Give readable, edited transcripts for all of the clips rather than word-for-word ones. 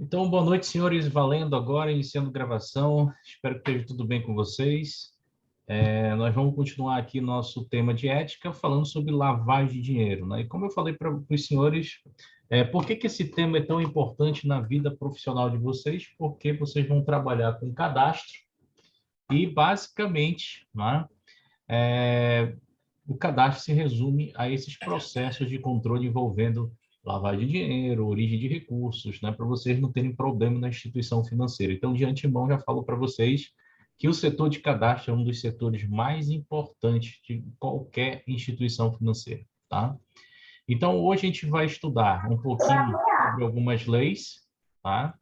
Então, boa noite, senhores. Valendo agora, iniciando gravação. Espero que esteja tudo bem com vocês. Nós vamos continuar aqui nosso tema de ética, falando sobre lavagem de dinheiro, né? E como eu falei para os senhores, por que esse tema é tão importante na vida profissional de vocês? Porque vocês vão trabalhar com cadastro e, basicamente, né, o cadastro se resume a esses processos de controle envolvendo lavagem de dinheiro, origem de recursos, né, para vocês não terem problema na instituição financeira. Então, de antemão, já falo para vocês que o setor de cadastro é um dos setores mais importantes de qualquer instituição financeira, tá? Então, hoje a gente vai estudar um pouquinho sobre algumas leis, tá?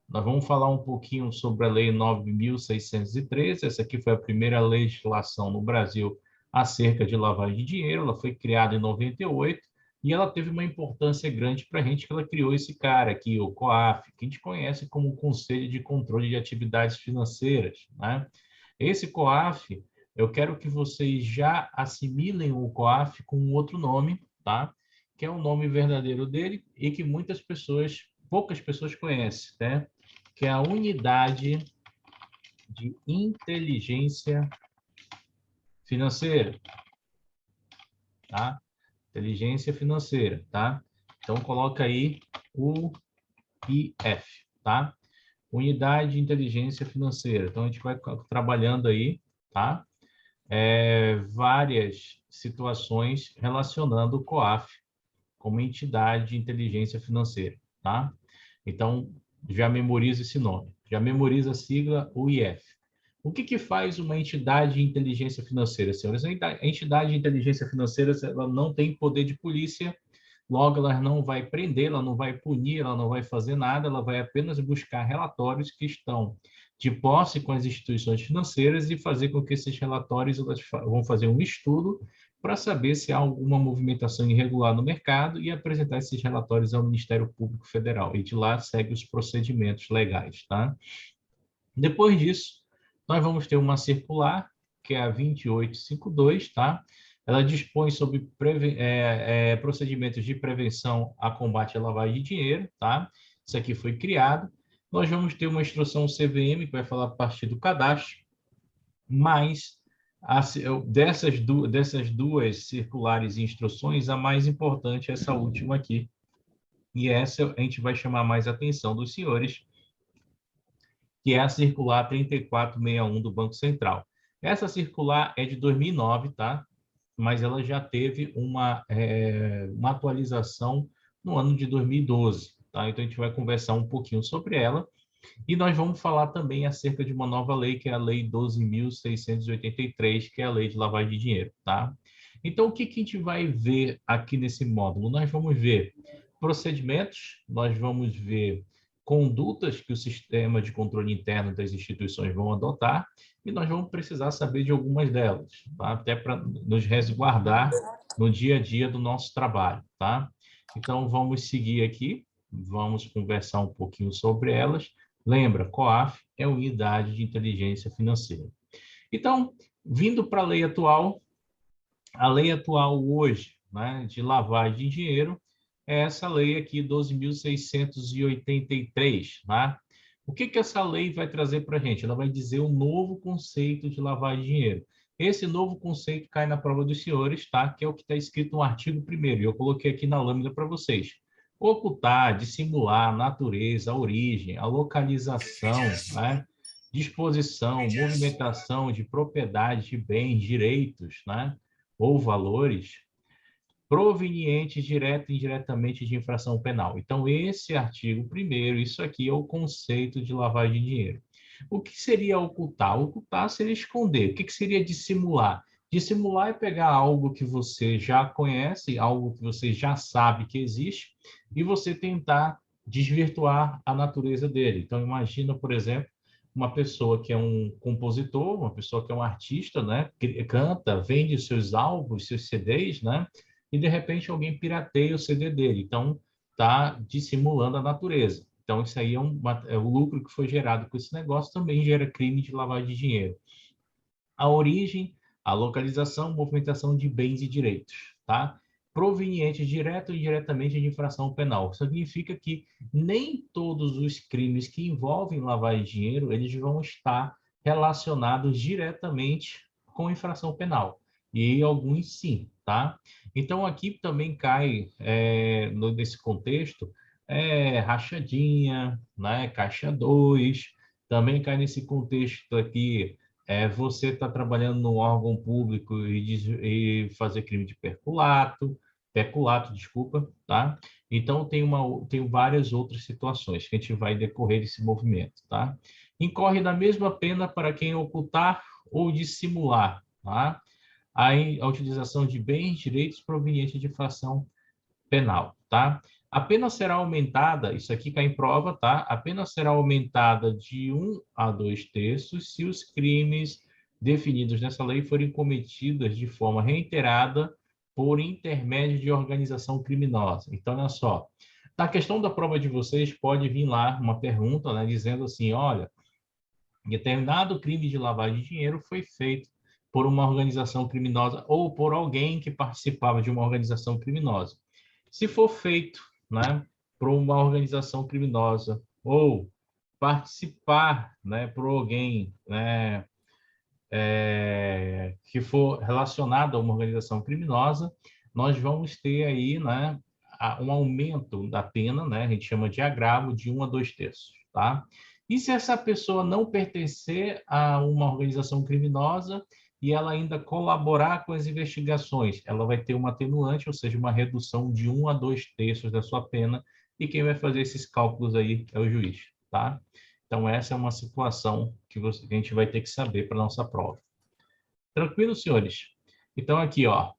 Nós vamos falar um pouquinho sobre a Lei 9.613. Essa aqui foi a primeira legislação no Brasil acerca de lavagem de dinheiro. Ela foi criada em 98 e ela teve uma importância grande para a gente, que ela criou esse cara aqui, o COAF, que a gente conhece como Conselho de Controle de Atividades Financeiras, né? Esse COAF, eu quero que vocês já assimilem o COAF com um outro nome, tá? Que é o nome verdadeiro dele e que poucas pessoas conhecem, né? Que é a Unidade de Inteligência Financeira, tá? Inteligência Financeira, tá? Então, coloca aí o IF, tá? Unidade de Inteligência Financeira. Então, a gente vai trabalhando aí, tá? Várias situações relacionando o COAF como entidade de inteligência financeira, tá? Então, já memoriza esse nome. Já memoriza a sigla UIF. O que faz uma entidade de inteligência financeira, senhores? A entidade de inteligência financeira, ela não tem poder de polícia, logo ela não vai prender, ela não vai punir, ela não vai fazer nada, ela vai apenas buscar relatórios que estão de posse com as instituições financeiras e fazer com que esses relatórios vão fazer um estudo para saber se há alguma movimentação irregular no mercado e apresentar esses relatórios ao Ministério Público Federal. E de lá segue os procedimentos legais, tá? Depois disso, nós vamos ter uma circular, que é a 2852, tá? Ela dispõe sobre procedimentos de prevenção a combate à lavagem de dinheiro, tá? Isso aqui foi criado. Nós vamos ter uma instrução CVM, que vai falar a partir do cadastro, mas dessas duas circulares e instruções, a mais importante é essa última aqui. E essa a gente vai chamar mais a atenção dos senhores, que é a circular 3461 do Banco Central. Essa circular é de 2009, tá? Mas ela já teve uma atualização no ano de 2012, tá? Então, a gente vai conversar um pouquinho sobre ela. E nós vamos falar também acerca de uma nova lei, que é a Lei 12.683, que é a Lei de Lavagem de Dinheiro, tá? Então, o que a gente vai ver aqui nesse módulo? Nós vamos ver procedimentos, nós vamos ver condutas que o sistema de controle interno das instituições vão adotar, e nós vamos precisar saber de algumas delas, tá? Até para nos resguardar no dia a dia do nosso trabalho, tá? Então, vamos seguir aqui, vamos conversar um pouquinho sobre elas. Lembra, COAF é Unidade de Inteligência Financeira. Então, vindo para a lei atual hoje, né, de lavagem de dinheiro, é essa lei aqui, 12.683, né? O que essa lei vai trazer para a gente? Ela vai dizer um novo conceito de lavagem de dinheiro. Esse novo conceito cai na prova dos senhores, tá? Que é o que está escrito no artigo 1º, e eu coloquei aqui na lâmina para vocês. Ocultar, dissimular a natureza, a origem, a localização, né? Disposição, movimentação de propriedade de bens, direitos, né? Ou valores provenientes direta e indiretamente de infração penal. Então, esse artigo 1º, isso aqui é o conceito de lavagem de dinheiro. O que seria ocultar? Ocultar seria esconder. O que seria dissimular? Dissimular é pegar algo que você já conhece, algo que você já sabe que existe, e você tentar desvirtuar a natureza dele. Então, imagina, por exemplo, uma pessoa que é um compositor, uma pessoa que é um artista, né? Que canta, vende seus álbuns, seus CDs, né? E de repente alguém pirateia o CD dele. Então, está dissimulando a natureza. Então, isso aí é o lucro que foi gerado com esse negócio, também gera crime de lavagem de dinheiro. A origem, a localização, movimentação de bens e direitos, tá? provenientes direto ou indiretamente de infração penal. Significa que nem todos os crimes que envolvem lavagem de dinheiro, eles vão estar relacionados diretamente com infração penal. E alguns sim, tá? Então, aqui também cai, nesse contexto, rachadinha, né? Caixa 2, também cai nesse contexto aqui, você está trabalhando no órgão público e fazer crime de peculato, desculpa, tá? Então, tem várias outras situações que a gente vai decorrer desse movimento, tá? Incorre da mesma pena para quem ocultar ou dissimular, tá? A utilização de bens, direitos provenientes de infração penal, tá? A pena será aumentada, isso aqui cai em prova, tá? A pena será aumentada de 1 a 2 terços se os crimes definidos nessa lei forem cometidos de forma reiterada por intermédio de organização criminosa. Então, olha só, na questão da prova de vocês, pode vir lá uma pergunta, né, dizendo assim, olha, determinado crime de lavagem de dinheiro foi feito por uma organização criminosa ou por alguém que participava de uma organização criminosa. Se for feito, né, por uma organização criminosa ou participar, né, por alguém, né, que for relacionado a uma organização criminosa, nós vamos ter aí, né, um aumento da pena, né, a gente chama de agravo, de 1 a 2 terços, tá? E se essa pessoa não pertencer a uma organização criminosa e ela ainda colaborar com as investigações, ela vai ter uma atenuante, ou seja, uma redução de 1 a 2 terços da sua pena, e quem vai fazer esses cálculos aí é o juiz, tá? Então, essa é uma situação que a gente vai ter que saber para a nossa prova. Tranquilo, senhores? Então, aqui, ó,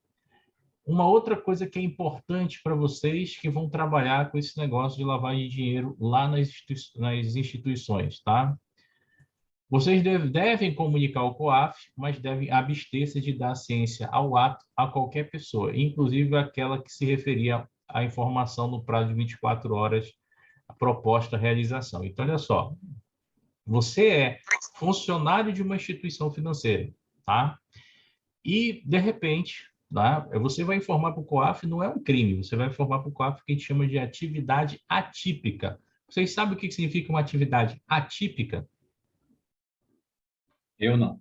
uma outra coisa que é importante para vocês que vão trabalhar com esse negócio de lavagem de dinheiro lá nas instituições, tá? Vocês devem comunicar ao COAF, mas devem abster-se de dar ciência ao ato a qualquer pessoa, inclusive aquela que se referia à informação no prazo de 24 horas a proposta realização. Então, olha só, você é funcionário de uma instituição financeira, tá? E, de repente, tá? Você vai informar para o COAF, não é um crime, você vai informar para o COAF o que a gente chama de atividade atípica. Vocês sabem o que significa uma atividade atípica? Eu não.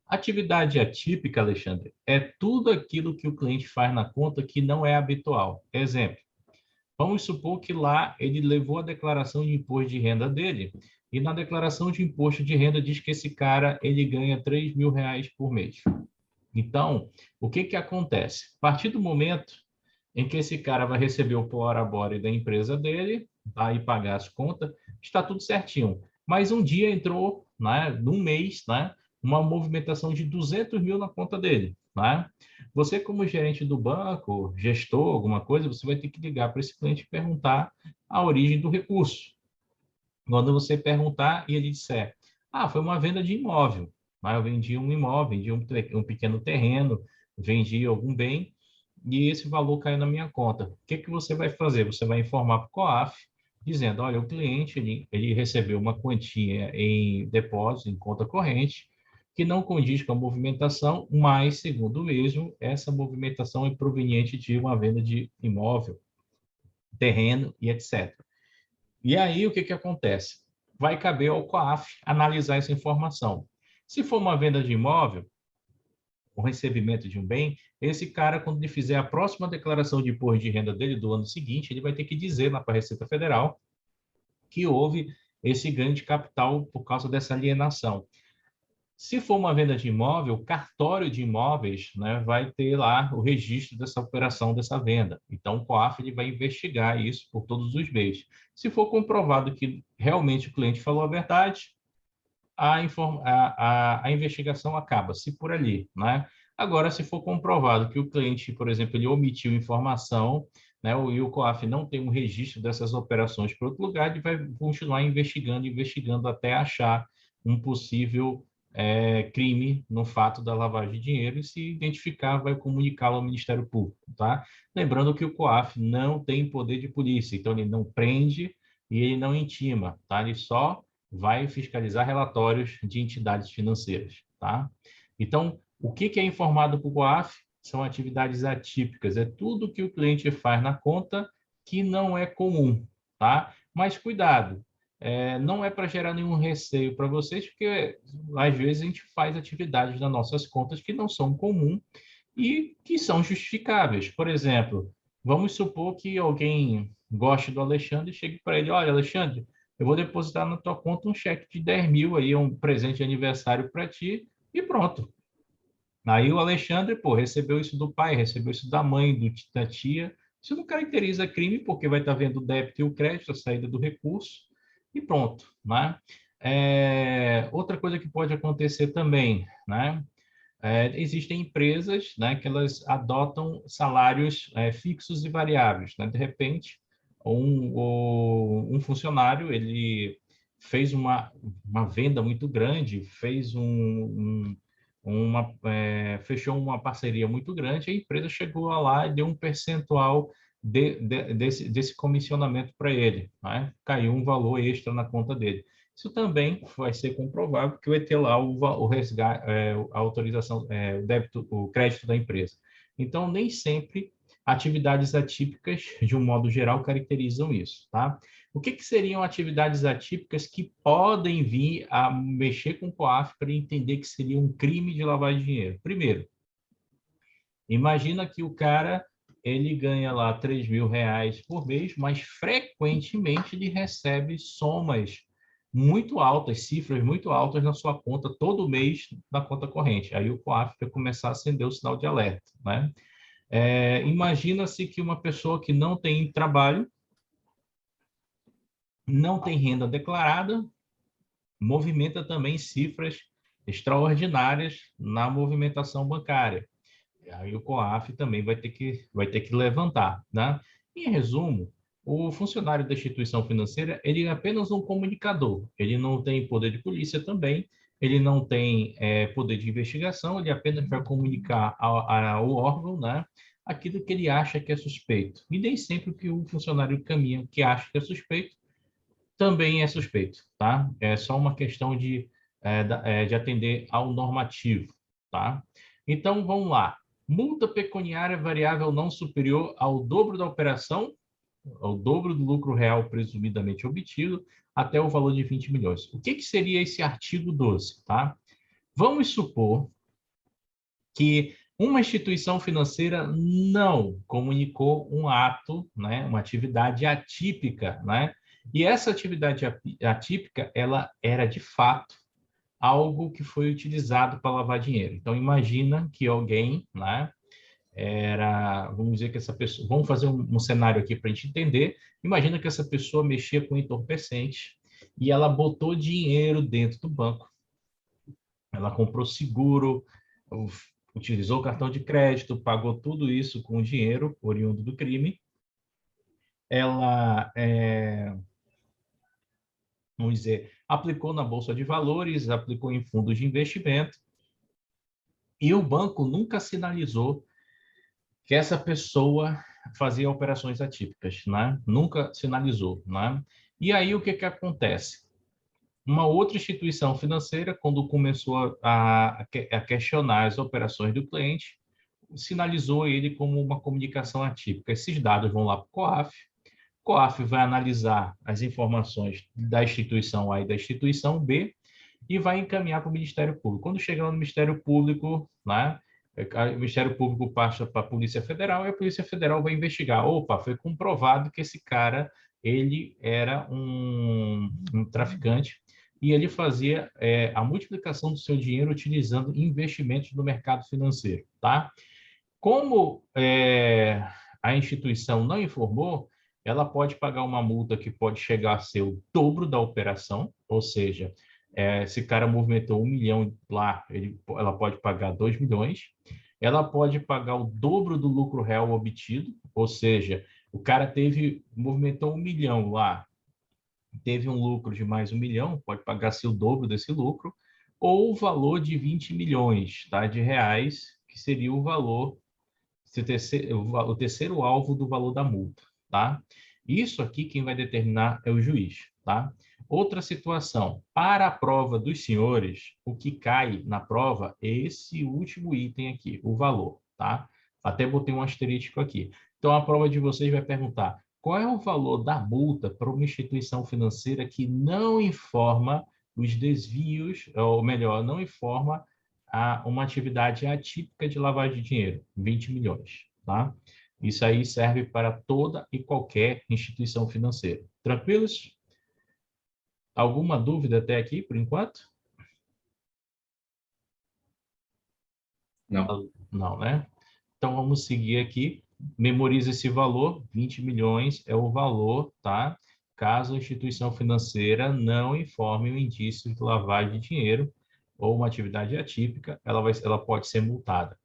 Atividade atípica, Alexandre, é tudo aquilo que o cliente faz na conta que não é habitual. Exemplo, vamos supor que lá ele levou a declaração de imposto de renda dele e na declaração de imposto de renda diz que esse cara ele ganha R$ 3.000 por mês. Então, o que que acontece? A partir do momento em que esse cara vai receber o prolabore da empresa dele, vai pagar as contas, está tudo certinho. Mas um dia entrou, né, num mês, né, uma movimentação de 200 mil na conta dele, né? Você, como gerente do banco, gestor, alguma coisa, você vai ter que ligar para esse cliente e perguntar a origem do recurso. Quando você perguntar e ele disser, foi uma venda de imóvel, eu vendi um imóvel, vendi um pequeno terreno, vendi algum bem, e esse valor caiu na minha conta. O que que você vai fazer? Você vai informar para o COAF, dizendo, olha, o cliente ele recebeu uma quantia em depósito, em conta corrente, que não condiz com a movimentação, mas, segundo o mesmo, essa movimentação é proveniente de uma venda de imóvel, terreno e etc. E aí, o que que acontece? Vai caber ao COAF analisar essa informação. Se for uma venda de imóvel, o recebimento de um bem, esse cara, quando ele fizer a próxima declaração de imposto de renda dele do ano seguinte, ele vai ter que dizer lá para a Receita Federal que houve esse ganho de capital por causa dessa alienação. Se for uma venda de imóvel, o cartório de imóveis, né, vai ter lá o registro dessa operação, dessa venda. Então, o COAF ele vai investigar isso por todos os meios. Se for comprovado que realmente o cliente falou a verdade, a investigação acaba-se por ali, né? Agora, se for comprovado que o cliente, por exemplo, ele omitiu informação, né, e o COAF não tem um registro dessas operações para outro lugar, ele vai continuar investigando até achar um possível crime no fato da lavagem de dinheiro e se identificar, vai comunicá-lo ao Ministério Público, tá? Lembrando que o COAF não tem poder de polícia, então ele não prende e ele não intima, tá? Ele só vai fiscalizar relatórios de entidades financeiras, tá? Então, o que é informado para o COAF? são atividades atípicas. É tudo que o cliente faz na conta que não é comum, tá? Mas cuidado, não é para gerar nenhum receio para vocês, porque às vezes a gente faz atividades nas nossas contas que não são comuns e que são justificáveis. Por exemplo, vamos supor que alguém goste do Alexandre e chegue para ele: olha, Alexandre, eu vou depositar na tua conta um cheque de 10 mil aí, um presente de aniversário para ti, e pronto. Aí o Alexandre, pô, recebeu isso do pai, recebeu isso da mãe, da tia. Isso não caracteriza crime, porque vai estar vendo o débito e o crédito, a saída do recurso, e pronto, né? Outra coisa que pode acontecer também, né? Existem empresas, né, que elas adotam salários fixos e variáveis, né? De repente, um funcionário ele fez uma venda muito grande, fechou uma parceria muito grande, a empresa chegou lá e deu um percentual desse comissionamento para ele, né? Caiu um valor extra na conta dele. Isso também vai ser comprovável que vai ter lá o resgate, a autorização, o débito, o crédito da empresa. Então, nem sempre atividades atípicas, de um modo geral, caracterizam isso, tá? O que seriam atividades atípicas que podem vir a mexer com o COAF para entender que seria um crime de lavagem de dinheiro? Primeiro, imagina que o cara ele ganha lá 3 mil reais por mês, mas frequentemente ele recebe somas muito altas, cifras muito altas na sua conta todo mês na conta corrente. Aí o COAF vai começar a acender o sinal de alerta, né? Imagina-se que uma pessoa que não tem trabalho, não tem renda declarada, movimenta também cifras extraordinárias na movimentação bancária. Aí o COAF também vai ter que levantar, né? Em resumo, o funcionário da instituição financeira, ele é apenas um comunicador. Ele não tem poder de polícia também, ele não tem poder de investigação, ele apenas vai comunicar ao órgão, né, aquilo que ele acha que é suspeito. E nem sempre o que o funcionário caminha, que acha que é suspeito, também é suspeito, tá? É só uma questão de atender ao normativo, tá? Então, vamos lá. Multa pecuniária variável não superior ao dobro da operação, ao dobro do lucro real presumidamente obtido, até o valor de 20 milhões. O que seria esse artigo 12, tá? Vamos supor que uma instituição financeira não comunicou um ato, né, uma atividade atípica, né? E essa atividade atípica, ela era de fato algo que foi utilizado para lavar dinheiro. Então imagina que alguém, né, vamos dizer que essa pessoa, vamos fazer um cenário aqui para a gente entender. Imagina que essa pessoa mexia com entorpecente e ela botou dinheiro dentro do banco. Ela comprou seguro, utilizou o cartão de crédito, pagou tudo isso com dinheiro oriundo do crime. Ela, vamos dizer, aplicou na Bolsa de Valores, aplicou em fundos de investimento, e o banco nunca sinalizou que essa pessoa fazia operações atípicas, né? Nunca sinalizou, né? E aí o que acontece? Uma outra instituição financeira, quando começou a questionar as operações do cliente, sinalizou ele como uma comunicação atípica. Esses dados vão lá para o COAF, o COAF vai analisar as informações da instituição A e da instituição B e vai encaminhar para o Ministério Público. Quando chegar no Ministério Público, né, o Ministério Público passa para a Polícia Federal e a Polícia Federal vai investigar. Opa, foi comprovado que esse cara ele era um traficante e ele fazia a multiplicação do seu dinheiro utilizando investimentos no mercado financeiro, tá? Como a instituição não informou, ela pode pagar uma multa que pode chegar a ser o dobro da operação, ou seja, se o cara movimentou 1 milhão lá, ela pode pagar 2 milhões. Ela pode pagar o dobro do lucro real obtido, ou seja, o cara movimentou 1 milhão lá, teve um lucro de mais 1 milhão, pode pagar-se o dobro desse lucro, ou o valor de 20 milhões, tá, de reais, que seria o valor, o terceiro alvo do valor da multa, tá? Isso aqui quem vai determinar é o juiz, tá? Outra situação, para a prova dos senhores, o que cai na prova é esse último item aqui, o valor, tá? Até botei um asterístico aqui. Então, a prova de vocês vai perguntar qual é o valor da multa para uma instituição financeira que não informa os desvios, ou melhor, não informa uma atividade atípica de lavagem de dinheiro, 20 milhões, tá? Isso aí serve para toda e qualquer instituição financeira. Tranquilos? Alguma dúvida até aqui, por enquanto? Não. Não, né? Então, vamos seguir aqui. Memoriza esse valor, 20 milhões é o valor, tá? Caso a instituição financeira não informe o indício de lavagem de dinheiro ou uma atividade atípica, ela pode ser multada.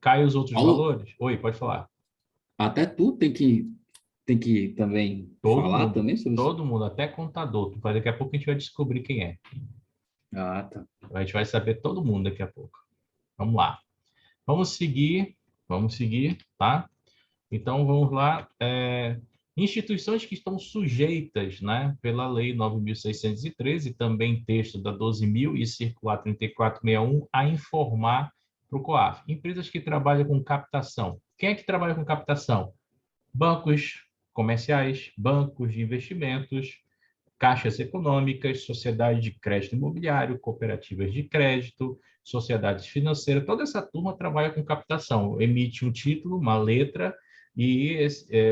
Cai os outros Paulo, valores? Oi, pode falar. até tu tem que também falar também sobre isso. Todo mundo, até contador. Daqui a pouco a gente vai descobrir quem é. Ah, tá. A gente vai saber todo mundo daqui a pouco. Vamos lá. Vamos seguir, tá? Então, vamos lá. Instituições que estão sujeitas, né, pela Lei 9.613, também texto da 12.000 e Circular 3461, a informar para o COAF. Empresas que trabalham com captação. Quem é que trabalha com captação? Bancos comerciais, bancos de investimentos, caixas econômicas, sociedade de crédito imobiliário, cooperativas de crédito, sociedades financeiras, toda essa turma trabalha com captação, emite um título, uma letra e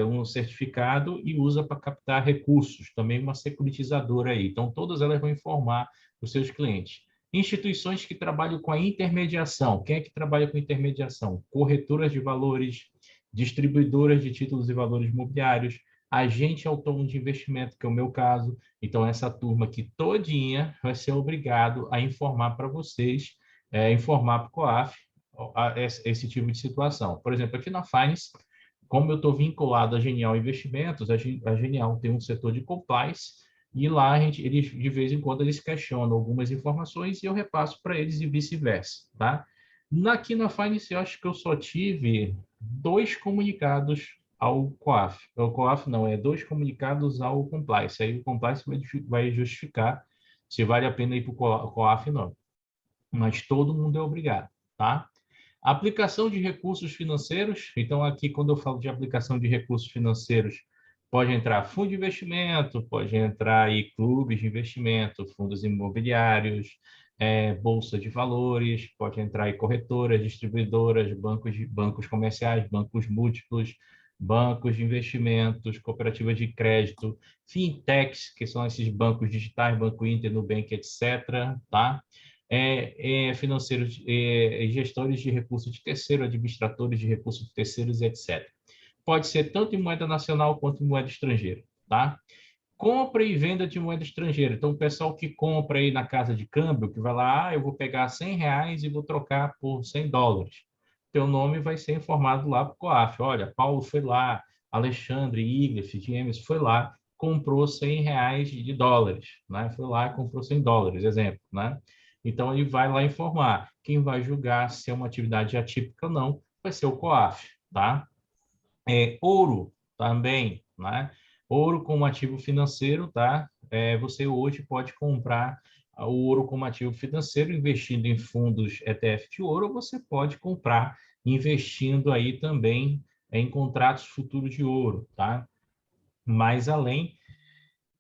um certificado e usa para captar recursos, também uma securitizadora aí. Então, todas elas vão informar os seus clientes. Instituições que trabalham com a intermediação. Quem é que trabalha com intermediação? Corretoras de valores, distribuidoras de títulos e valores imobiliários, agente autônomo de investimento, que é o meu caso. Então, essa turma aqui todinha vai ser obrigado a informar para vocês, informar para o COAF esse tipo de situação. Por exemplo, aqui na Finance, como eu estou vinculado à Genial Investimentos, a Genial tem um setor de compliance, e lá eles, de vez em quando eles questionam algumas informações e eu repasso para eles e vice-versa, tá? Aqui na Finance, eu acho que eu só tive 2 comunicados ao COAF. O COAF não, é 2 comunicados ao compliance. Aí o compliance vai justificar se vale a pena ir para o COAF ou não. Mas todo mundo é obrigado, tá? Aplicação de recursos financeiros. Então, aqui, quando eu falo de aplicação de recursos financeiros, pode entrar fundo de investimento, pode entrar aí clubes de investimento, fundos imobiliários, bolsa de valores, pode entrar aí corretoras, distribuidoras, bancos comerciais, bancos múltiplos, bancos de investimentos, cooperativas de crédito, fintechs, que são esses bancos digitais, Banco Inter, Nubank, etc., tá? Financeiros, gestores de recursos de terceiro, administradores de recursos de terceiros, etc. Pode ser tanto em moeda nacional quanto em moeda estrangeira, tá? Compra e venda de moeda estrangeira. Então, o pessoal que compra aí na casa de câmbio, que vai lá, eu vou pegar R$ 100 e vou trocar por US$ 100. Teu nome vai ser informado lá para o COAF. Olha, Paulo foi lá, Alexandre, Iglesias, James foi lá, comprou R$ 100 de dólares, né? Foi lá e comprou US$ 100, exemplo, né? Então, ele vai lá informar. Quem vai julgar se é uma atividade atípica ou não vai ser o COAF, tá? Ouro também, né? Ouro como ativo financeiro, tá? Você hoje pode comprar o ouro como ativo financeiro investindo em fundos ETF de ouro, ou você pode comprar investindo aí também em contratos futuros de ouro, tá? Mais além,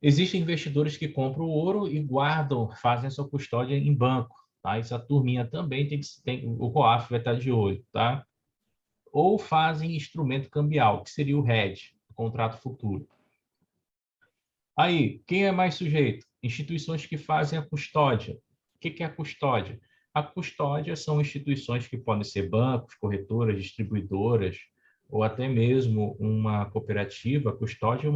existem investidores que compram o ouro e guardam, fazem a sua custódia em banco, tá? Essa turminha também o COAF vai estar de olho, tá? Ou fazem instrumento cambial, que seria o hedge, o contrato futuro. Aí, quem é mais sujeito? Instituições que fazem a custódia. O que é a custódia? A custódia são instituições que podem ser bancos, corretoras, distribuidoras, ou até mesmo uma cooperativa. A custódia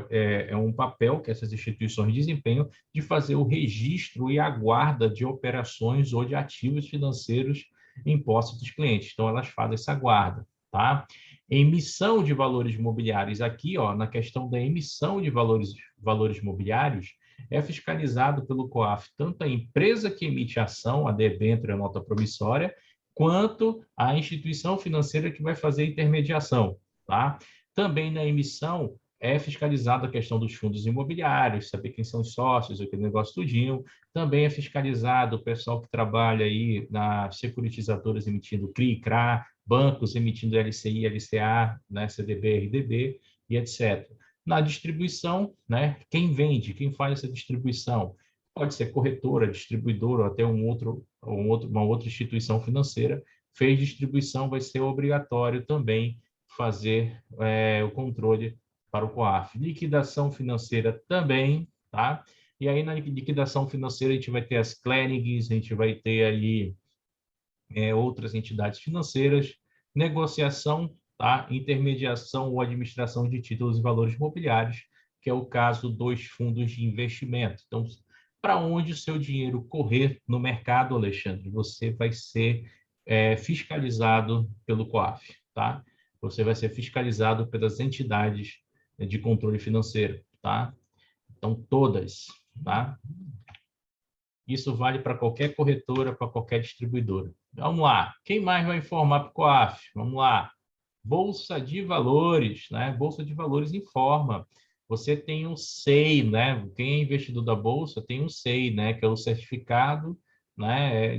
é um papel que essas instituições desempenham de fazer o registro e a guarda de operações ou de ativos financeiros em posse dos clientes. Então, elas fazem essa guarda, tá? Emissão de valores mobiliários. Aqui, ó, na questão da emissão de valores mobiliários, é fiscalizado pelo COAF tanto a empresa que emite a ação, a debênture, a nota promissória, quanto a instituição financeira que vai fazer a intermediação, tá? Também na emissão, é fiscalizado a questão dos fundos imobiliários, saber quem são os sócios, aquele negócio tudinho. Também é fiscalizado o pessoal que trabalha aí nas securitizadoras emitindo CRI, CRA, bancos emitindo LCI, LCA, né, CDB, RDB e etc. Na distribuição, né, quem vende, quem faz essa distribuição? Pode ser corretora, distribuidora ou até uma outra instituição financeira. Fez distribuição, vai ser obrigatório também fazer o controle para o COAF. Liquidação financeira também, tá? E aí, na liquidação financeira, a gente vai ter as clearings, a gente vai ter aí outras entidades financeiras, negociação, tá? Intermediação ou administração de títulos e valores imobiliários, que é o caso dos fundos de investimento. Então, para onde o seu dinheiro correr no mercado, Alexandre, você vai ser fiscalizado pelo COAF, tá? Você vai ser fiscalizado pelas entidades de controle financeiro, tá? Então, todas, tá? Isso vale para qualquer corretora, para qualquer distribuidora. Vamos lá. Quem mais vai informar para o COAF? Vamos lá. Bolsa de Valores, né? Bolsa de Valores informa. Você tem um SEI, né? Quem é investidor da Bolsa tem um SEI, né? Que é o certificado, né?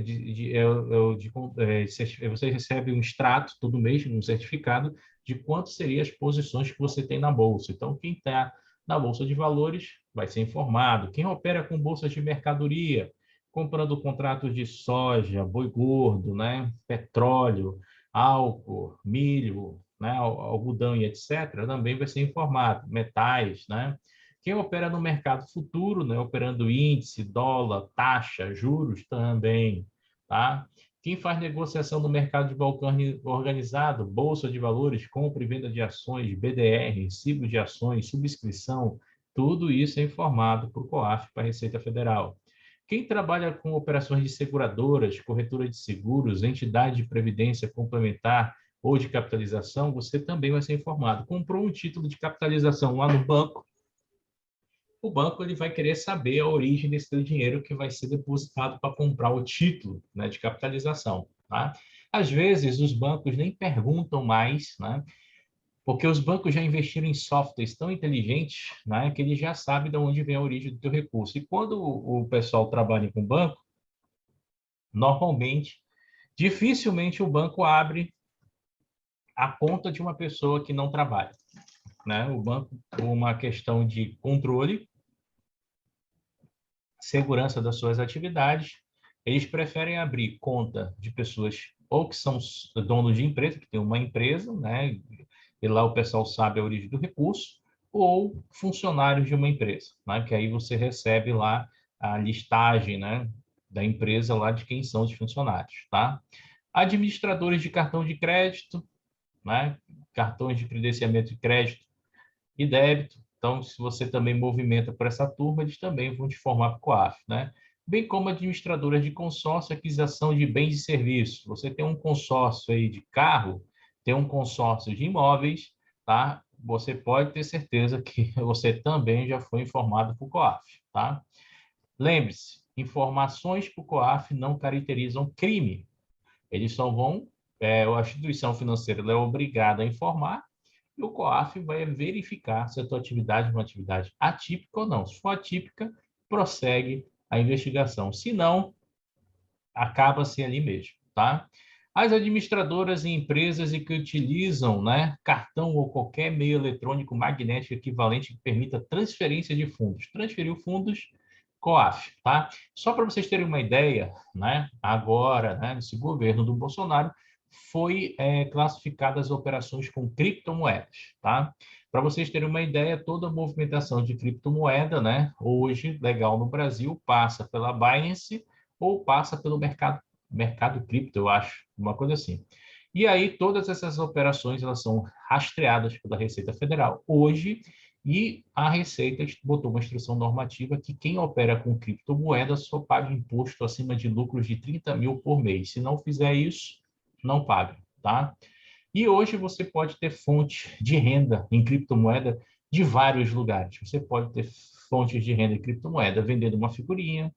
Você recebe um extrato todo mês, um certificado de quanto seriam as posições que você tem na Bolsa. Então, quem está na Bolsa de Valores vai ser informado. Quem opera com bolsas de mercadoria, comprando contratos de soja, boi gordo, né? Petróleo, álcool, milho, né, algodão e etc., também vai ser informado. Metais, né? Quem opera no mercado futuro, né, operando índice, dólar, taxa, juros também, tá? Quem faz negociação no mercado de balcão organizado, bolsa de valores, compra e venda de ações, BDR, recibo de ações, subscrição, tudo isso é informado para o COAF, para a Receita Federal. Quem trabalha com operações de seguradoras, corretora de seguros, entidade de previdência complementar ou de capitalização, você também vai ser informado. Comprou um título de capitalização lá no banco, o banco ele vai querer saber a origem desse seu dinheiro que vai ser depositado para comprar o título, né, de capitalização. Tá? Às vezes, os bancos nem perguntam mais, né, porque os bancos já investiram em softwares tão inteligentes, né, que ele já sabe de onde vem a origem do teu recurso. E quando o pessoal trabalha com banco, normalmente, dificilmente o banco abre a conta de uma pessoa que não trabalha, né? O banco, por uma questão de controle, segurança das suas atividades, eles preferem abrir conta de pessoas ou que são donos de empresa, que tem uma empresa, né? E lá o pessoal sabe a origem do recurso, ou funcionários de uma empresa, né? Que aí você recebe lá a listagem, né, da empresa lá de quem são os funcionários, tá? Administradores de cartão de crédito, né? Cartões de credenciamento de crédito e débito. Então, se você também movimenta por essa turma, eles também vão te formar para o COAF, né? Bem como administradoras de consórcio, aquisição de bens e serviços. Você tem um consórcio aí de carro, tem um consórcio de imóveis, tá? Você pode ter certeza que você também já foi informado para o COAF, tá? Lembre-se, informações para o COAF não caracterizam crime. Eles só vão, a instituição financeira é obrigada a informar e o COAF vai verificar se a tua atividade é uma atividade atípica ou não. Se for atípica, prossegue a investigação. Se não, acaba-se ali mesmo, tá? As administradoras e empresas que utilizam, né, cartão ou qualquer meio eletrônico magnético equivalente que permita transferência de fundos. Transferiu fundos, COAF, tá? Só para vocês terem uma ideia, né, agora, né, nesse governo do Bolsonaro, foi classificadas as operações com criptomoedas, tá? Para vocês terem uma ideia, toda a movimentação de criptomoeda, né, hoje, legal no Brasil, passa pela Binance ou passa pelo mercado cripto, eu acho, uma coisa assim. E aí, todas essas operações, elas são rastreadas pela Receita Federal hoje, e a Receita botou uma instrução normativa que quem opera com criptomoeda só paga imposto acima de lucros de 30 mil por mês. Se não fizer isso, não paga, tá? E hoje você pode ter fonte de renda em criptomoeda de vários lugares. Você pode ter fontes de renda em criptomoeda vendendo uma figurinha,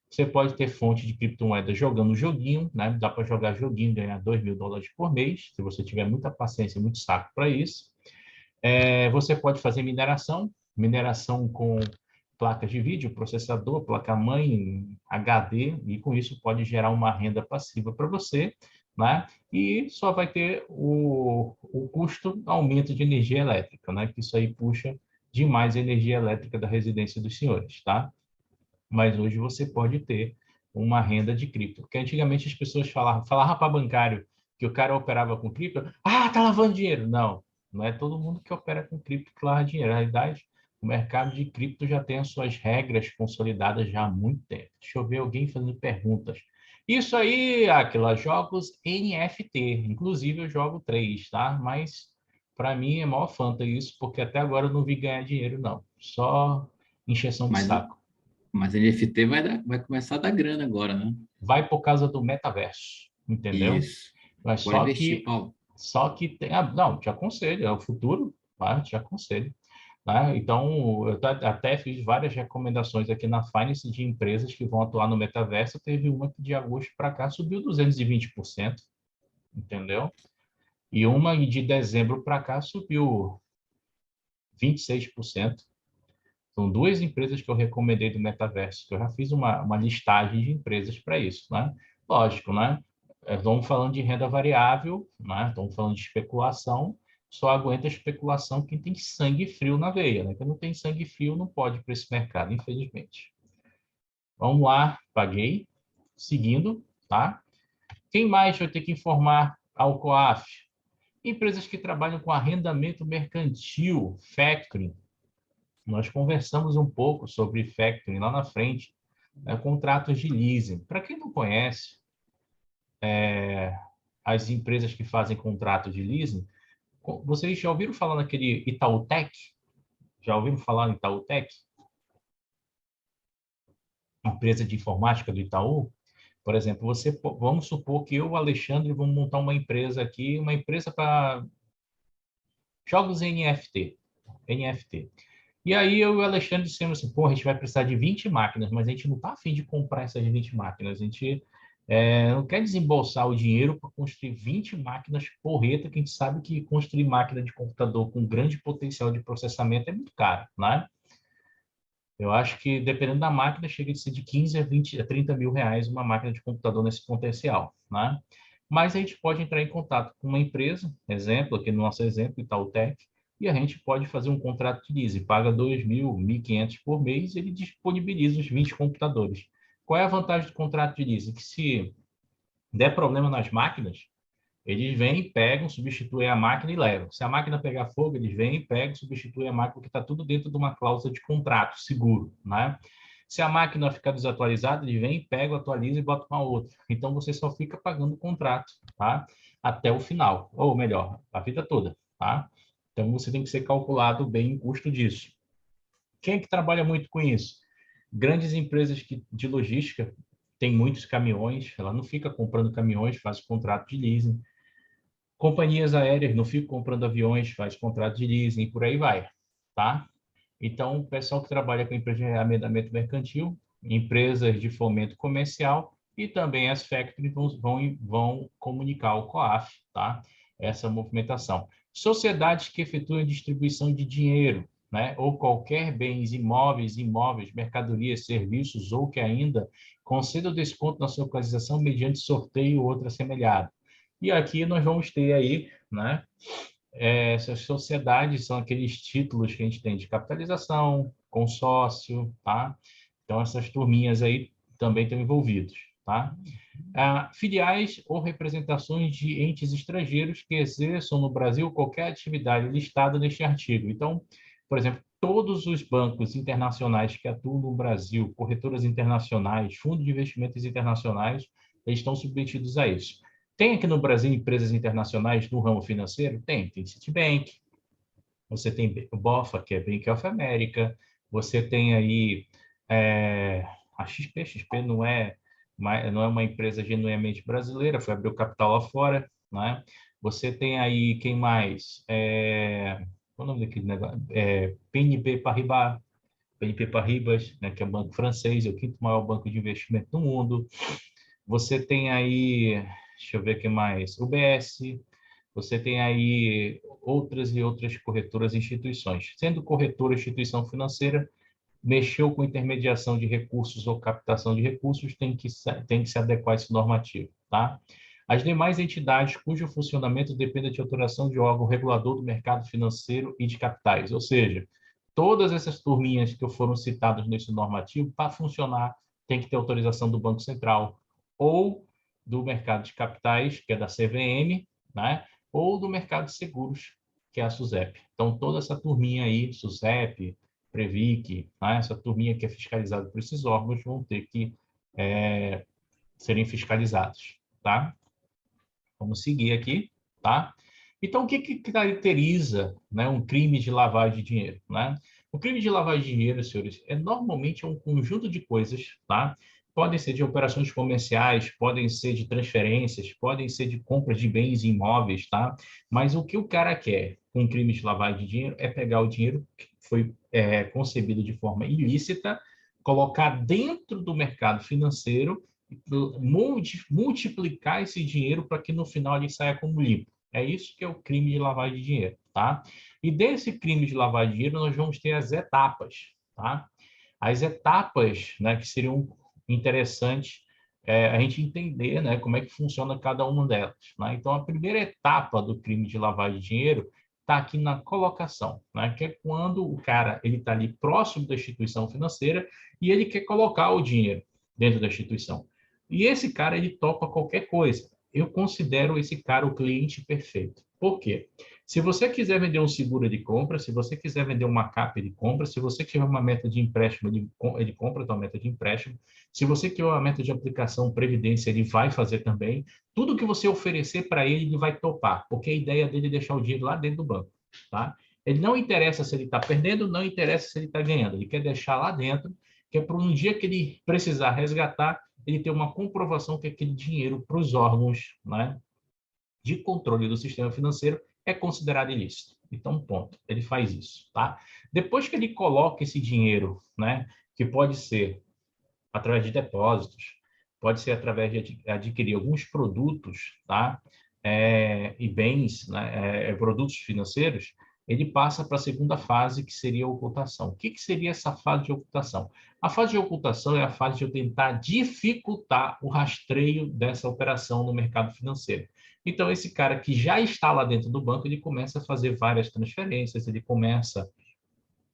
você pode ter fonte de criptomoeda jogando joguinho, né? Dá para jogar joguinho e ganhar $2.000 por mês, se você tiver muita paciência e muito saco para isso. Você pode fazer mineração com placas de vídeo, processador, placa-mãe, HD, e com isso pode gerar uma renda passiva para você, né? E só vai ter o custo aumento de energia elétrica, né? Que isso aí puxa demais a energia elétrica da residência dos senhores, tá? Mas hoje você pode ter uma renda de cripto. Porque antigamente as pessoas falavam para bancário que o cara operava com cripto, tá lavando dinheiro. Não, não é todo mundo que opera com cripto que lava dinheiro. Na realidade, o mercado de cripto já tem as suas regras consolidadas já há muito tempo. Deixa eu ver alguém fazendo perguntas. Isso aí, Aquila, jogos NFT. Inclusive, eu jogo 3, tá? Mas, para mim, é maior fanta isso, porque até agora eu não vi ganhar dinheiro, não. Só encheção de Mas, saco. mas NFT vai começar a dar grana agora, né? Vai por causa do metaverso, entendeu? Isso. Mas Bora só investir, que Paulo. só que tem, não, te aconselho, é o futuro, tá? Te aconselho, tá? Então, eu até fiz várias recomendações aqui na Finance de empresas que vão atuar no metaverso. Teve uma que de agosto para cá subiu 220%, entendeu? E uma de dezembro para cá subiu 26%. São duas empresas que eu recomendei do metaverso, que eu já fiz uma listagem de empresas para isso, né? Lógico, né? Estamos falando de renda variável, né? Estamos falando de especulação, só aguenta especulação quem tem sangue frio na veia, né? Quem não tem sangue frio não pode ir para esse mercado, infelizmente. Vamos lá, paguei. Seguindo, tá? Quem mais vai ter que informar ao COAF? Empresas que trabalham com arrendamento mercantil, factoring. Nós conversamos um pouco sobre factoring lá na frente, né, contratos de leasing. Para quem não conhece, as empresas que fazem contratos de leasing, vocês já ouviram falar naquele Itautec? Já ouviram falar em Itautec? Empresa de informática do Itaú? Por exemplo, vamos supor que eu, Alexandre, vamos montar uma empresa aqui, uma empresa para jogos NFT. NFT. E aí eu e o Alexandre dissemos assim, pô, a gente vai precisar de 20 máquinas, mas a gente não está afim de comprar essas 20 máquinas. A gente não quer desembolsar o dinheiro para construir 20 máquinas porreta, que a gente sabe que construir máquina de computador com grande potencial de processamento é muito caro, né? Eu acho que, dependendo da máquina, chega de ser de 15 a 20, a 30 mil reais uma máquina de computador nesse potencial, né? Mas a gente pode entrar em contato com uma empresa, exemplo, aqui no nosso exemplo, Itautec, e a gente pode fazer um contrato de leasing, paga 2.000, 1.500 por mês, e ele disponibiliza os 20 computadores. Qual é a vantagem do contrato de leasing? Que se der problema nas máquinas, eles vêm, pegam, substituem a máquina e levam. Se a máquina pegar fogo, eles vêm, pegam, substituem a máquina, porque está tudo dentro de uma cláusula de contrato seguro, né? Se a máquina ficar desatualizada, eles vêm, pegam, atualizam e botam uma outra. Então, você só fica pagando o contrato, tá? Até o final, ou melhor, a vida toda, tá? Então, você tem que ser calculado bem o custo disso. Quem é que trabalha muito com isso? Grandes empresas de logística, tem muitos caminhões, ela não fica comprando caminhões, faz contrato de leasing. Companhias aéreas não ficam comprando aviões, faz contrato de leasing e por aí vai, tá? Então, o pessoal que trabalha com empresas de arrendamento mercantil, empresas de fomento comercial e também as factories vão comunicar ao COAF, tá? Essa movimentação. Sociedades que efetuam distribuição de dinheiro, né? Ou qualquer bens imóveis, mercadorias, serviços, ou que ainda concedam desconto na sua localização mediante sorteio ou outra assemelhada. E aqui nós vamos ter aí, né? Essas sociedades são aqueles títulos que a gente tem de capitalização, consórcio, tá? Então, essas turminhas aí também estão envolvidos, tá? Filiais ou representações de entes estrangeiros que exerçam no Brasil qualquer atividade listada neste artigo. Então, por exemplo, todos os bancos internacionais que atuam no Brasil, corretoras internacionais, fundos de investimentos internacionais, eles estão submetidos a isso. Tem aqui no Brasil empresas internacionais no ramo financeiro? Tem Citibank, você tem o BOFA, que é Bank of America, você tem aí a XP não é uma empresa genuinamente brasileira, foi abrir o capital lá fora, né? Você tem aí, quem mais? Qual é o nome daquele negócio? BNP Paribas, né, que é um banco francês, é o quinto maior banco de investimento do mundo. Você tem aí, deixa eu ver o que mais, UBS, você tem aí outras e outras corretoras e instituições. Sendo corretora e instituição financeira, mexeu com intermediação de recursos ou captação de recursos, tem que se adequar a esse normativo, tá? As demais entidades cujo funcionamento depende de autorização de órgão regulador do mercado financeiro e de capitais, ou seja, todas essas turminhas que foram citadas nesse normativo, para funcionar, tem que ter autorização do Banco Central ou do mercado de capitais, que é da CVM, né? Ou do mercado de seguros, que é a SUSEP. Então, toda essa turminha aí, SUSEP, Previc, né? Essa turminha que é fiscalizada por esses órgãos vão ter que serem fiscalizados, tá? Vamos seguir aqui, tá? Então, o que caracteriza, né, um crime de lavagem de dinheiro, né? O crime de lavagem de dinheiro, senhores, normalmente um conjunto de coisas, tá? Podem ser de operações comerciais, podem ser de transferências, podem ser de compras de bens imóveis, tá? Mas o que o cara quer com um crime de lavagem de dinheiro é pegar o dinheiro que foi concebido de forma ilícita, colocar dentro do mercado financeiro, multiplicar esse dinheiro para que no final ele saia como limpo. É isso que é o crime de lavagem de dinheiro, tá? E desse crime de lavagem de dinheiro nós vamos ter as etapas, tá? As etapas, né, que seriam interessantes a gente entender, né, como é que funciona cada uma delas, né? Então, a primeira etapa do crime de lavagem de dinheiro está aqui na colocação, né, que é quando o cara ele está ali próximo da instituição financeira e ele quer colocar o dinheiro dentro da instituição. E esse cara ele topa qualquer coisa. Eu considero esse cara o cliente perfeito. Por quê? Se você quiser vender um seguro de compra, se você quiser vender uma CAP de compra, se você tiver uma meta de empréstimo, ele compra a tua meta de empréstimo. Se você tiver uma meta de aplicação previdência, ele vai fazer também. Tudo que você oferecer para ele, ele vai topar, porque a ideia dele é deixar o dinheiro lá dentro do banco, tá? Ele não interessa se ele está perdendo, não interessa se ele está ganhando. Ele quer deixar lá dentro, que é para um dia que ele precisar resgatar, ele ter uma comprovação que aquele dinheiro para os órgãos, né, de controle do sistema financeiro é considerado ilícito. Então, ponto. Ele faz isso, tá? Depois que ele coloca esse dinheiro, né, que pode ser através de depósitos, pode ser através de adquirir alguns produtos, tá? E bens, né, produtos financeiros, ele passa para a segunda fase, que seria a ocultação. O que seria essa fase de ocultação? A fase de ocultação é a fase de eu tentar dificultar o rastreio dessa operação no mercado financeiro. Então, esse cara que já está lá dentro do banco, ele começa a fazer várias transferências, ele começa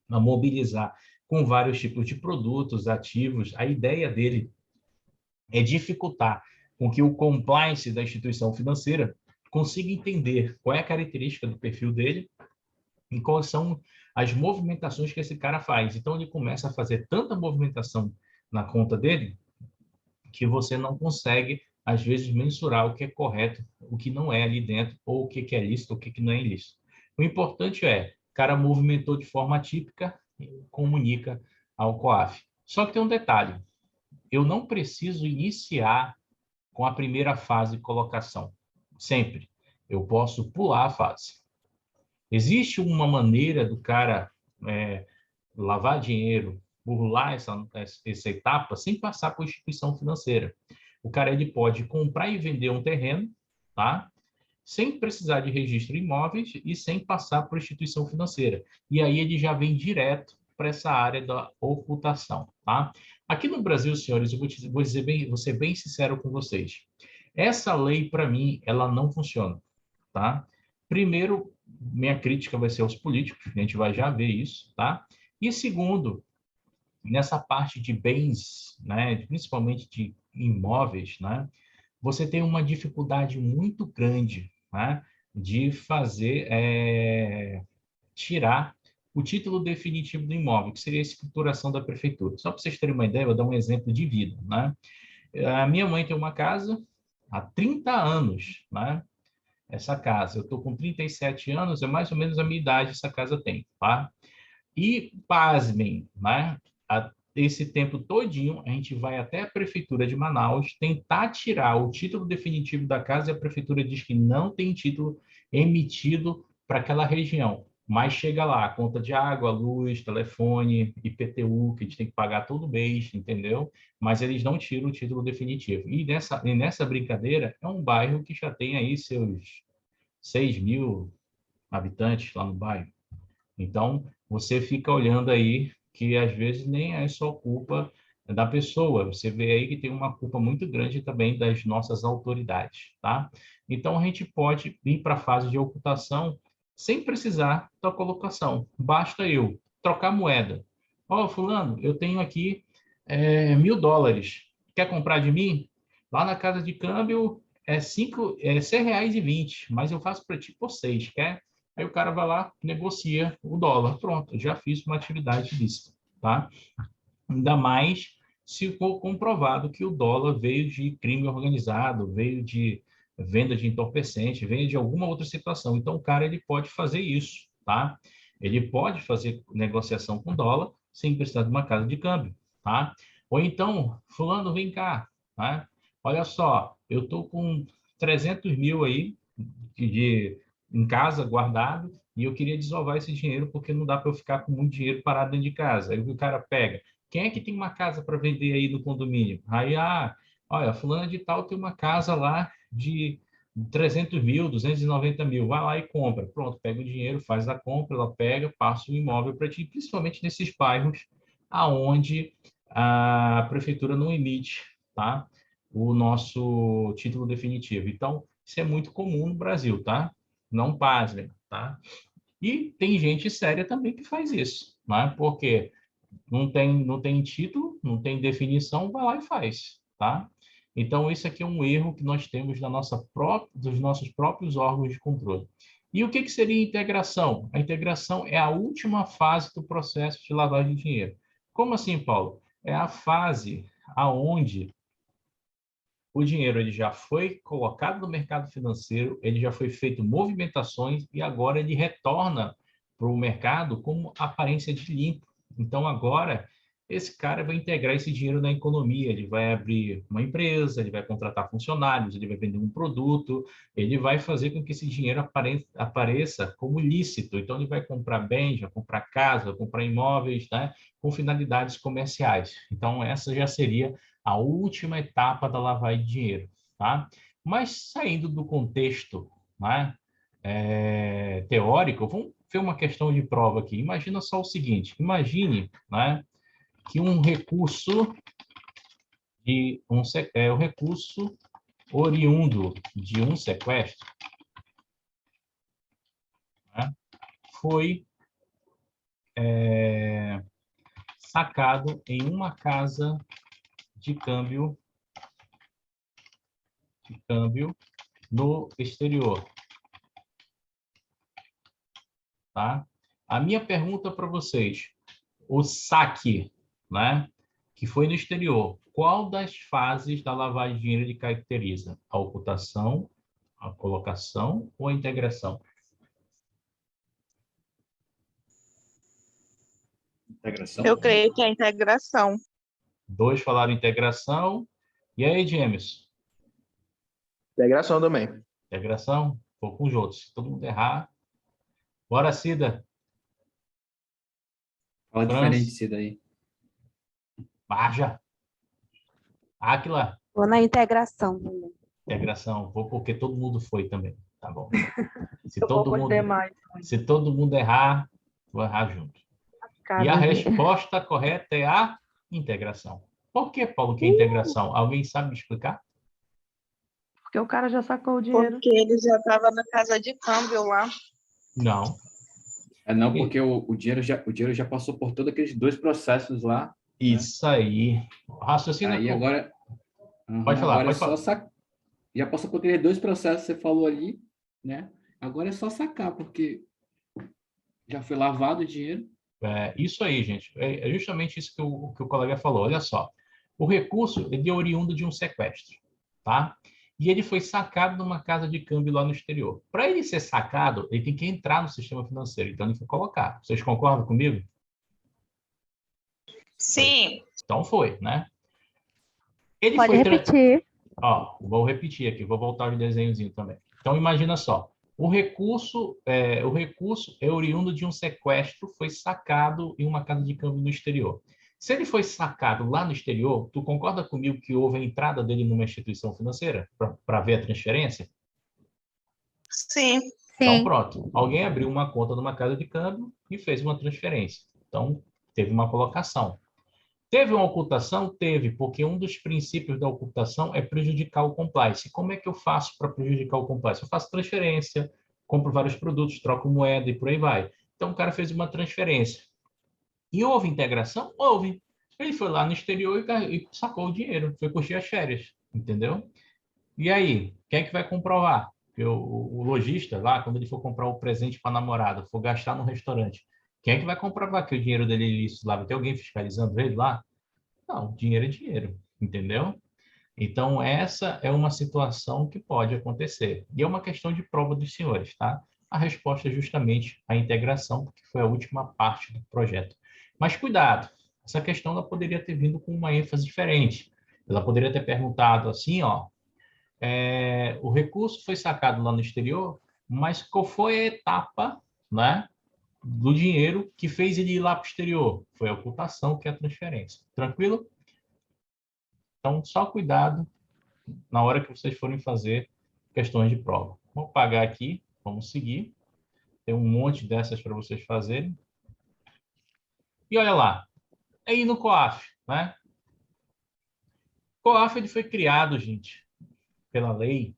a mobilizar com vários tipos de produtos, ativos. A ideia dele é dificultar com que o compliance da instituição financeira consiga entender qual é a característica do perfil dele e quais são as movimentações que esse cara faz. Então, ele começa a fazer tanta movimentação na conta dele que você não consegue, às vezes, mensurar o que é correto, o que não é ali dentro, ou o que é lícito, o que não é ilícito. O importante é, o cara movimentou de forma atípica, comunica ao COAF. Só que tem um detalhe, eu não preciso iniciar com a primeira fase de colocação, sempre. Eu posso pular a fase. Existe uma maneira do cara lavar dinheiro, burlar essa etapa sem passar por instituição financeira. O cara ele pode comprar e vender um terreno, tá? Sem precisar de registro de imóveis e sem passar por instituição financeira. E aí ele já vem direto para essa área da ocultação, tá? Aqui no Brasil, senhores, eu vou ser bem sincero com vocês. Essa lei, para mim, ela não funciona, tá? Primeiro, minha crítica vai ser aos políticos, a gente vai já ver isso, tá? E segundo, nessa parte de bens, né, principalmente de imóveis, né, você tem uma dificuldade muito grande, né, de fazer tirar o título definitivo do imóvel, que seria a escrituração da prefeitura. Só para vocês terem uma ideia, eu vou dar um exemplo de vida, né? A minha mãe tem uma casa há 30 anos, né? Essa casa. Eu estou com 37 anos, é mais ou menos a minha idade essa casa tem, tá? E, pasmem, né? Esse tempo todinho, a gente vai até a Prefeitura de Manaus tentar tirar o título definitivo da casa e a Prefeitura diz que não tem título emitido para aquela região. Mas chega lá, conta de água, luz, telefone, IPTU, que a gente tem que pagar todo mês, entendeu? Mas eles não tiram o título definitivo. E nessa brincadeira, é um bairro que já tem aí 6 mil habitantes lá no bairro. Então, você fica olhando aí que às vezes nem é só culpa da pessoa, você vê aí que tem uma culpa muito grande também das nossas autoridades, tá? Então, a gente pode ir para a fase de ocultação sem precisar da colocação. Basta eu trocar moeda. Ó, fulano, eu tenho aqui $1.000. Quer comprar de mim? Lá na casa de câmbio é R$ 6,20, mas eu faço para ti por 6, quer? Aí o cara vai lá, negocia o dólar. Pronto, já fiz uma atividade disso, tá? Ainda mais se for comprovado que o dólar veio de crime organizado, veio de venda de entorpecente, veio de alguma outra situação. Então, o cara ele pode fazer isso, tá? Ele pode fazer negociação com dólar sem precisar de uma casa de câmbio, tá? Ou então, fulano, vem cá, tá? Olha só, eu estou com 300 mil aí em casa guardado e eu queria desovar esse dinheiro porque não dá para eu ficar com muito dinheiro parado dentro de casa. Aí o cara pega, quem é que tem uma casa para vender aí no condomínio? Aí, olha, fulana de tal tem uma casa lá de 300 mil, 290 mil, vai lá e compra. Pronto, pega o dinheiro, faz a compra, ela pega, passa o imóvel para ti, principalmente nesses bairros aonde a prefeitura não emite, tá? O nosso título definitivo. Então, isso é muito comum no Brasil, tá? Não pasmem, tá? E tem gente séria também que faz isso, né? Porque não tem título, não tem definição, vai lá e faz, tá? Então, isso aqui é um erro que nós temos dos nossos próprios órgãos de controle. E o que seria integração? A integração é a última fase do processo de lavagem de dinheiro. Como assim, Paulo? É a fase aonde o dinheiro ele já foi colocado no mercado financeiro, ele já foi feito movimentações e agora ele retorna para o mercado como aparência de limpo. Então, agora, esse cara vai integrar esse dinheiro na economia, ele vai abrir uma empresa, ele vai contratar funcionários, ele vai vender um produto, ele vai fazer com que esse dinheiro apareça como lícito. Então, ele vai comprar bens, vai comprar casa, vai comprar imóveis, né, com finalidades comerciais. Então, essa já seria a última etapa da lavagem de dinheiro, tá? Mas saindo do contexto, né, teórico, vamos ver uma questão de prova aqui. Imagina só o seguinte: imagine, né, que um recurso o recurso oriundo de um sequestro, né, foi sacado em uma casa de câmbio no exterior, tá? A minha pergunta para vocês: o saque, né, que foi no exterior, qual das fases da lavagem de dinheiro ele caracteriza? A ocultação, a colocação ou a integração? Integração. Eu creio que é a integração. Dois falaram integração. E aí, James? Integração também. Integração? Vou com os outros. Se todo mundo errar. Bora, Cida. Fala Franz. diferente isso daí. Marja. Áquila. Vou na integração também. Integração. Vou porque todo mundo foi também. Tá bom. Se Eu vou com os demais. Se todo mundo errar, vou errar junto. E a resposta correta é a integração. Por que, Paulo, que é integração? Alguém sabe me explicar? Porque o cara já sacou o dinheiro. Porque ele já estava na casa de câmbio lá. Não. Não, porque o dinheiro já passou por todos aqueles dois processos lá. Isso aí. Raciocina. Aí agora. Pode falar, agora pode é só falar. Já passou por aqueles dois processos que você falou ali, né? Agora é só sacar, porque já foi lavado o dinheiro. Isso aí, gente. É justamente isso que o colega falou. Olha só. O recurso ele é oriundo de um sequestro, tá? E ele foi sacado numa casa de câmbio lá no exterior. Para ele ser sacado, ele tem que entrar no sistema financeiro. Então, ele foi colocar. Vocês concordam comigo? Sim. Então, foi, né? Ele Pode repetir. Ó, vou repetir aqui. Vou voltar ao desenhozinho também. Então, imagina só. O recurso é oriundo de um sequestro, foi sacado em uma casa de câmbio no exterior. Se ele foi sacado lá no exterior, tu concorda comigo que houve a entrada dele numa instituição financeira para ver a transferência? Sim. Então, Sim. pronto. Alguém abriu uma conta numa casa de câmbio e fez uma transferência. Então, teve uma colocação. Teve uma ocultação? Teve, porque um dos princípios da ocultação é prejudicar o compliance. Como é que eu faço para prejudicar o compliance? Eu faço transferência, compro vários produtos, troco moeda e por aí vai. Então, o cara fez uma transferência. E houve integração? Houve. Ele foi lá no exterior e sacou o dinheiro, foi curtir as férias, entendeu? E aí, quem é que vai comprovar? Porque o lojista lá, quando ele for comprar o presente para a namorada, for gastar no restaurante, quem é que vai comprovar que o dinheiro dele é ilícito lá? Vai ter alguém fiscalizando ele lá? Não, dinheiro é dinheiro, entendeu? Então, essa é uma situação que pode acontecer. E é uma questão de prova dos senhores, tá? A resposta é justamente a integração, porque foi a última parte do projeto. Mas cuidado, essa questão ela poderia ter vindo com uma ênfase diferente. Ela poderia ter perguntado assim, ó, o recurso foi sacado lá no exterior, mas qual foi a etapa, né, do dinheiro que fez ele ir lá para o exterior? Foi a ocultação, que é a transferência. Tranquilo? Então, só cuidado na hora que vocês forem fazer questões de prova. Vou pagar aqui, vamos seguir. Tem um monte dessas para vocês fazerem. E olha lá, aí no COAF, né? O COAF ele foi criado, gente, pela lei,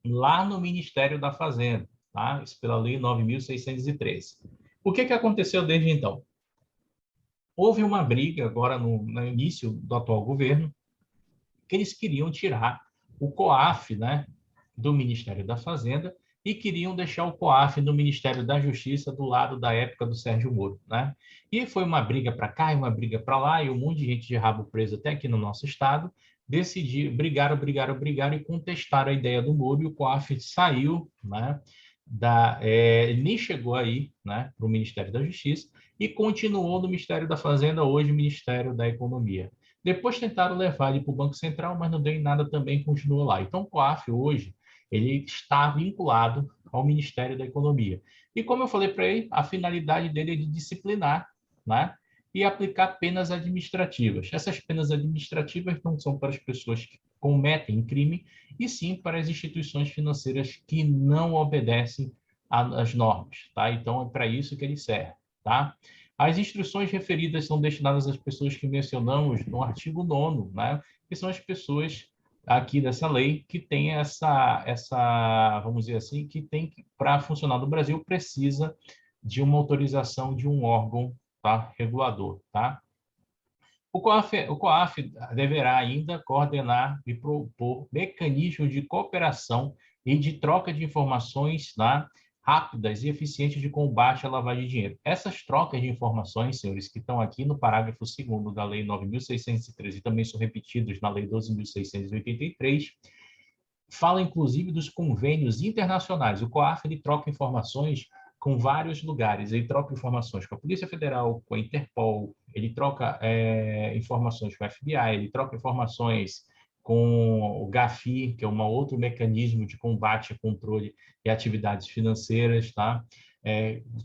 lá no Ministério da Fazenda, tá? Isso pela lei 9.613. O que aconteceu desde então? Houve uma briga agora no início do atual governo, que eles queriam tirar o COAF, né, do Ministério da Fazenda e queriam deixar o COAF no Ministério da Justiça do lado da época do Sérgio Moro, né? E foi uma briga para cá e uma briga para lá e um monte de gente de rabo preso até aqui no nosso estado decidiram, brigaram e contestaram a ideia do Moro e o COAF saiu, né? Ele nem chegou aí, né, para o Ministério da Justiça e continuou no Ministério da Fazenda, hoje Ministério da Economia. Depois tentaram levar ele para o Banco Central, mas não deu em nada também, continuou lá. Então, o COAF hoje, ele está vinculado ao Ministério da Economia. E como eu falei para ele, a finalidade dele é de disciplinar, né, e aplicar penas administrativas. Essas penas administrativas não são para as pessoas que cometem crime, e sim para as instituições financeiras que não obedecem às normas, tá? Então, é para isso que ele serve, tá? As instruções referidas são destinadas às pessoas que mencionamos no artigo 9º, né? Que são as pessoas aqui dessa lei que tem vamos dizer assim, que tem para funcionar no Brasil precisa de uma autorização de um órgão, tá, regulador, tá? O COAF deverá ainda coordenar e propor mecanismos de cooperação e de troca de informações, tá, rápidas e eficientes de combate à lavagem de dinheiro. Essas trocas de informações, senhores, que estão aqui no parágrafo 2º da Lei 9.613 e também são repetidos na Lei 12.683, fala inclusive dos convênios internacionais. O COAF ele troca informações com vários lugares. Ele troca informações com a Polícia Federal, com a Interpol, ele troca informações com a FBI, ele troca informações com o GAFI, que é um outro mecanismo de combate a controle e atividades financeiras, tá?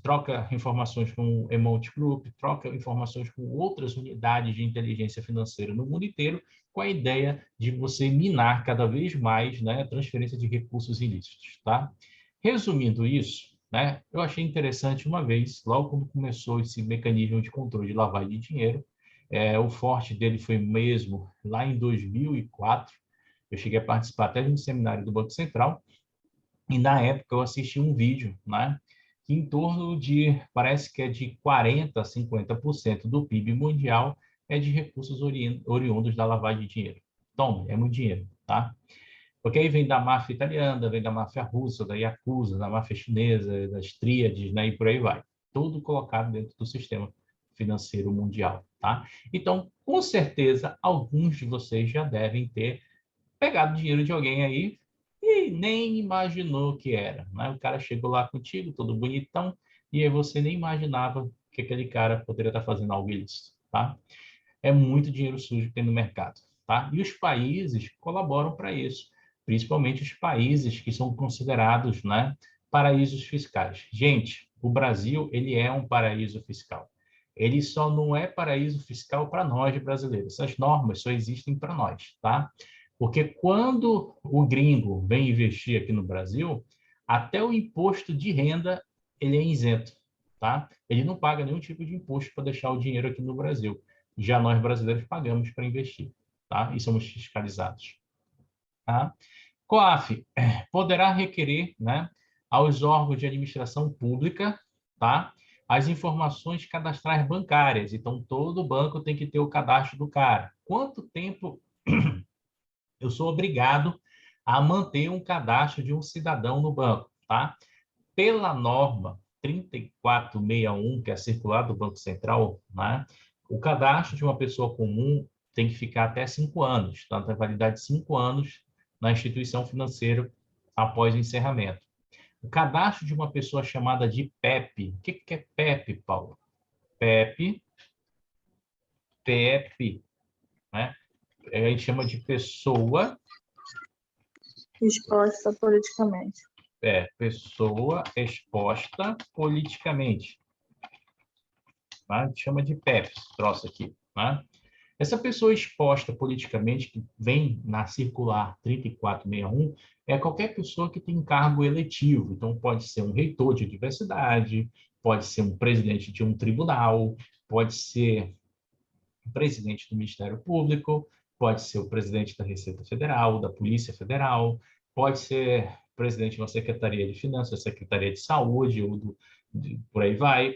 Troca informações com o Emont Group, troca informações com outras unidades de inteligência financeira no mundo inteiro, com a ideia de você minar cada vez mais, né, a transferência de recursos ilícitos, tá? Resumindo isso, né, eu achei interessante uma vez, logo quando começou esse mecanismo de controle de lavagem de dinheiro, o forte dele foi mesmo lá em 2004, eu cheguei a participar até de um seminário do Banco Central, e na época eu assisti um vídeo, né, que em torno de, parece que é de 40% a 50% do PIB mundial é de recursos oriundos da lavagem de dinheiro. Então, é muito dinheiro, tá? Porque aí vem da máfia italiana, vem da máfia russa, da Yakuza, da máfia chinesa, das tríades, né, e por aí vai. Tudo colocado dentro do sistema financeiro mundial, tá? Então, com certeza, alguns de vocês já devem ter pegado dinheiro de alguém aí e nem imaginou que era, né? O cara chegou lá contigo, todo bonitão, e aí você nem imaginava que aquele cara poderia estar fazendo algo ilícito, tá? É muito dinheiro sujo que tem no mercado, tá? E os países colaboram para isso, principalmente os países que são considerados, né, paraísos fiscais. Gente, o Brasil, ele é um paraíso fiscal. Ele só não é paraíso fiscal para nós brasileiros. Essas normas só existem para nós, tá? Porque quando o gringo vem investir aqui no Brasil, até o imposto de renda ele é isento, tá? Ele não paga nenhum tipo de imposto para deixar o dinheiro aqui no Brasil. Já nós brasileiros pagamos para investir, tá? E somos fiscalizados, tá? COAF poderá requerer, né, aos órgãos de administração pública, tá, as informações cadastrais bancárias. Então, todo banco tem que ter o cadastro do cara. Quanto tempo eu sou obrigado a manter um cadastro de um cidadão no banco, tá? Pela norma 3461, que é a circular do Banco Central, né, o cadastro de uma pessoa comum tem que ficar até 5 anos, tá? Tem validade de 5 anos na instituição financeira após o encerramento. O cadastro de uma pessoa chamada de PEP. O que é PEP, Paulo? PEP, né? A gente chama de pessoa... Exposta politicamente. Pessoa exposta politicamente. Tá? A gente chama de PEP, esse troço aqui. Tá? Essa pessoa exposta politicamente, que vem na circular 3461, é qualquer pessoa que tem cargo eletivo. Então, pode ser um reitor de universidade, pode ser um presidente de um tribunal, pode ser o presidente do Ministério Público, pode ser o presidente da Receita Federal, da Polícia Federal, pode ser presidente de uma Secretaria de Finanças, Secretaria de Saúde, ou por aí vai.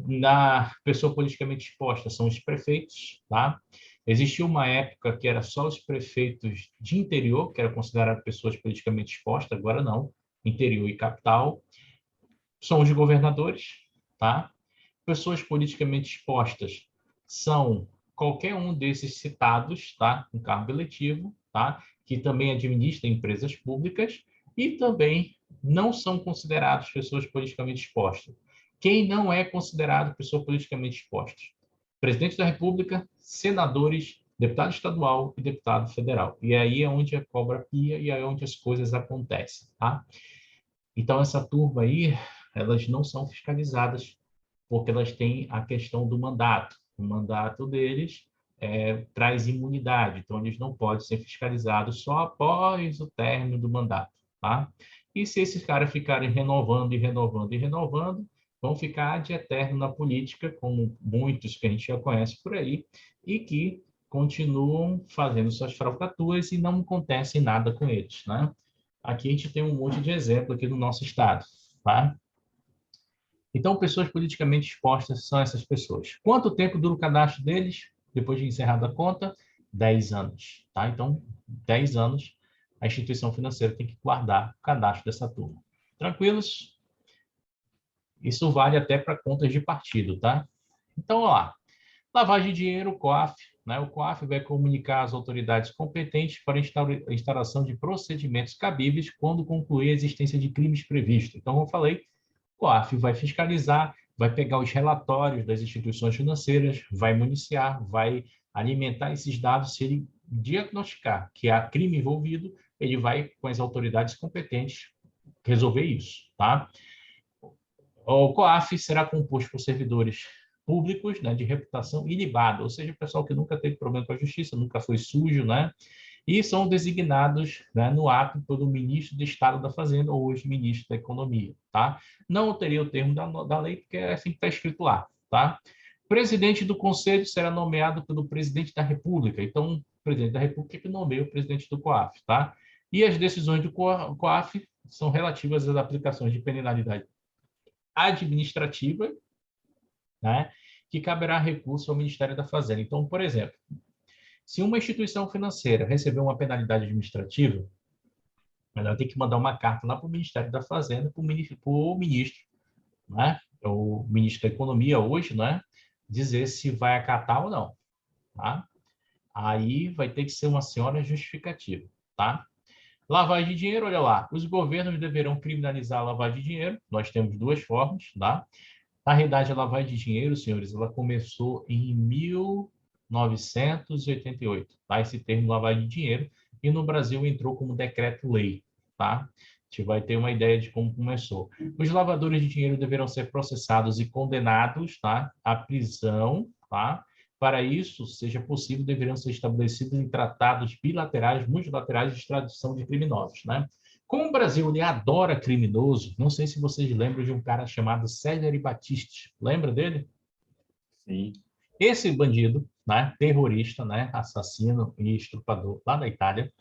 Na pessoa politicamente exposta são os prefeitos, tá? Existiu uma época que era só os prefeitos de interior, que eram considerados pessoas politicamente expostas, agora não, interior e capital. São os governadores, tá? Pessoas politicamente expostas são qualquer um desses citados, tá? Um cargo eletivo, tá? Que também administra empresas públicas e também não são considerados pessoas politicamente expostas. Quem não é considerado pessoa politicamente exposta? Presidente da República, senadores, deputado estadual e deputado federal. E aí é onde a cobra pia e é onde as coisas acontecem, tá? Então, essa turma aí, elas não são fiscalizadas porque elas têm a questão do mandato. O mandato deles traz imunidade, então eles não podem ser fiscalizados só após o término do mandato, tá? E se esses caras ficarem renovando e renovando e renovando, vão ficar de eterno na política, como muitos que a gente já conhece por aí, e que continuam fazendo suas falcatruas e não acontece nada com eles, né? Aqui a gente tem um monte de exemplo aqui no nosso estado, tá? Então, pessoas politicamente expostas são essas pessoas. Quanto tempo dura o cadastro deles? Depois de encerrada a conta, 10 anos, tá? Então, 10 anos, a instituição financeira tem que guardar o cadastro dessa turma. Tranquilos? Isso vale até para contas de partido, tá? Então, olha lá. Lavagem de dinheiro, COAF, né? O COAF vai comunicar às autoridades competentes para a instalação de procedimentos cabíveis quando concluir a existência de crimes previstos. Então, como eu falei, o COAF vai fiscalizar, vai pegar os relatórios das instituições financeiras, vai municiar, vai alimentar esses dados. Se ele diagnosticar que há crime envolvido, ele vai, com as autoridades competentes, resolver isso, tá? O COAF será composto por servidores públicos, né, de reputação ilibada, ou seja, o pessoal que nunca teve problema com a justiça, nunca foi sujo, né? E são designados, né, no ato pelo ministro do Estado da Fazenda, ou hoje ministro da Economia, tá? Não teria o termo da lei, porque é assim que está escrito lá, tá? Presidente do Conselho será nomeado pelo presidente da República. Então, o presidente da República que nomeia o presidente do COAF, tá? E as decisões do COAF são relativas às aplicações de penalidade administrativa, né, que caberá recurso ao Ministério da Fazenda. Então, por exemplo, se uma instituição financeira receber uma penalidade administrativa, ela tem que mandar uma carta lá para o Ministério da Fazenda, para o ministro, né, o ministro da Economia hoje, né, dizer se vai acatar ou não, tá? Aí vai ter que ser uma senhora justificativa, tá? Lavagem de dinheiro, olha lá, os governos deverão criminalizar a lavagem de dinheiro. Nós temos duas formas, tá? Na realidade, a lavagem de dinheiro, senhores, ela começou em 1988, tá? Esse termo lavagem de dinheiro, e no Brasil entrou como decreto-lei, tá? A gente vai ter uma ideia de como começou. Os lavadores de dinheiro deverão ser processados e condenados, tá, à prisão, tá, Para isso, seja possível, deverão ser estabelecidos em tratados bilaterais, multilaterais de extradição de criminosos, né? Como o Brasil ele adora criminoso, não sei se vocês lembram de um cara chamado Cesare Battisti. Lembra dele? Sim. Esse bandido, né, terrorista, né, assassino e estuprador lá da Itália,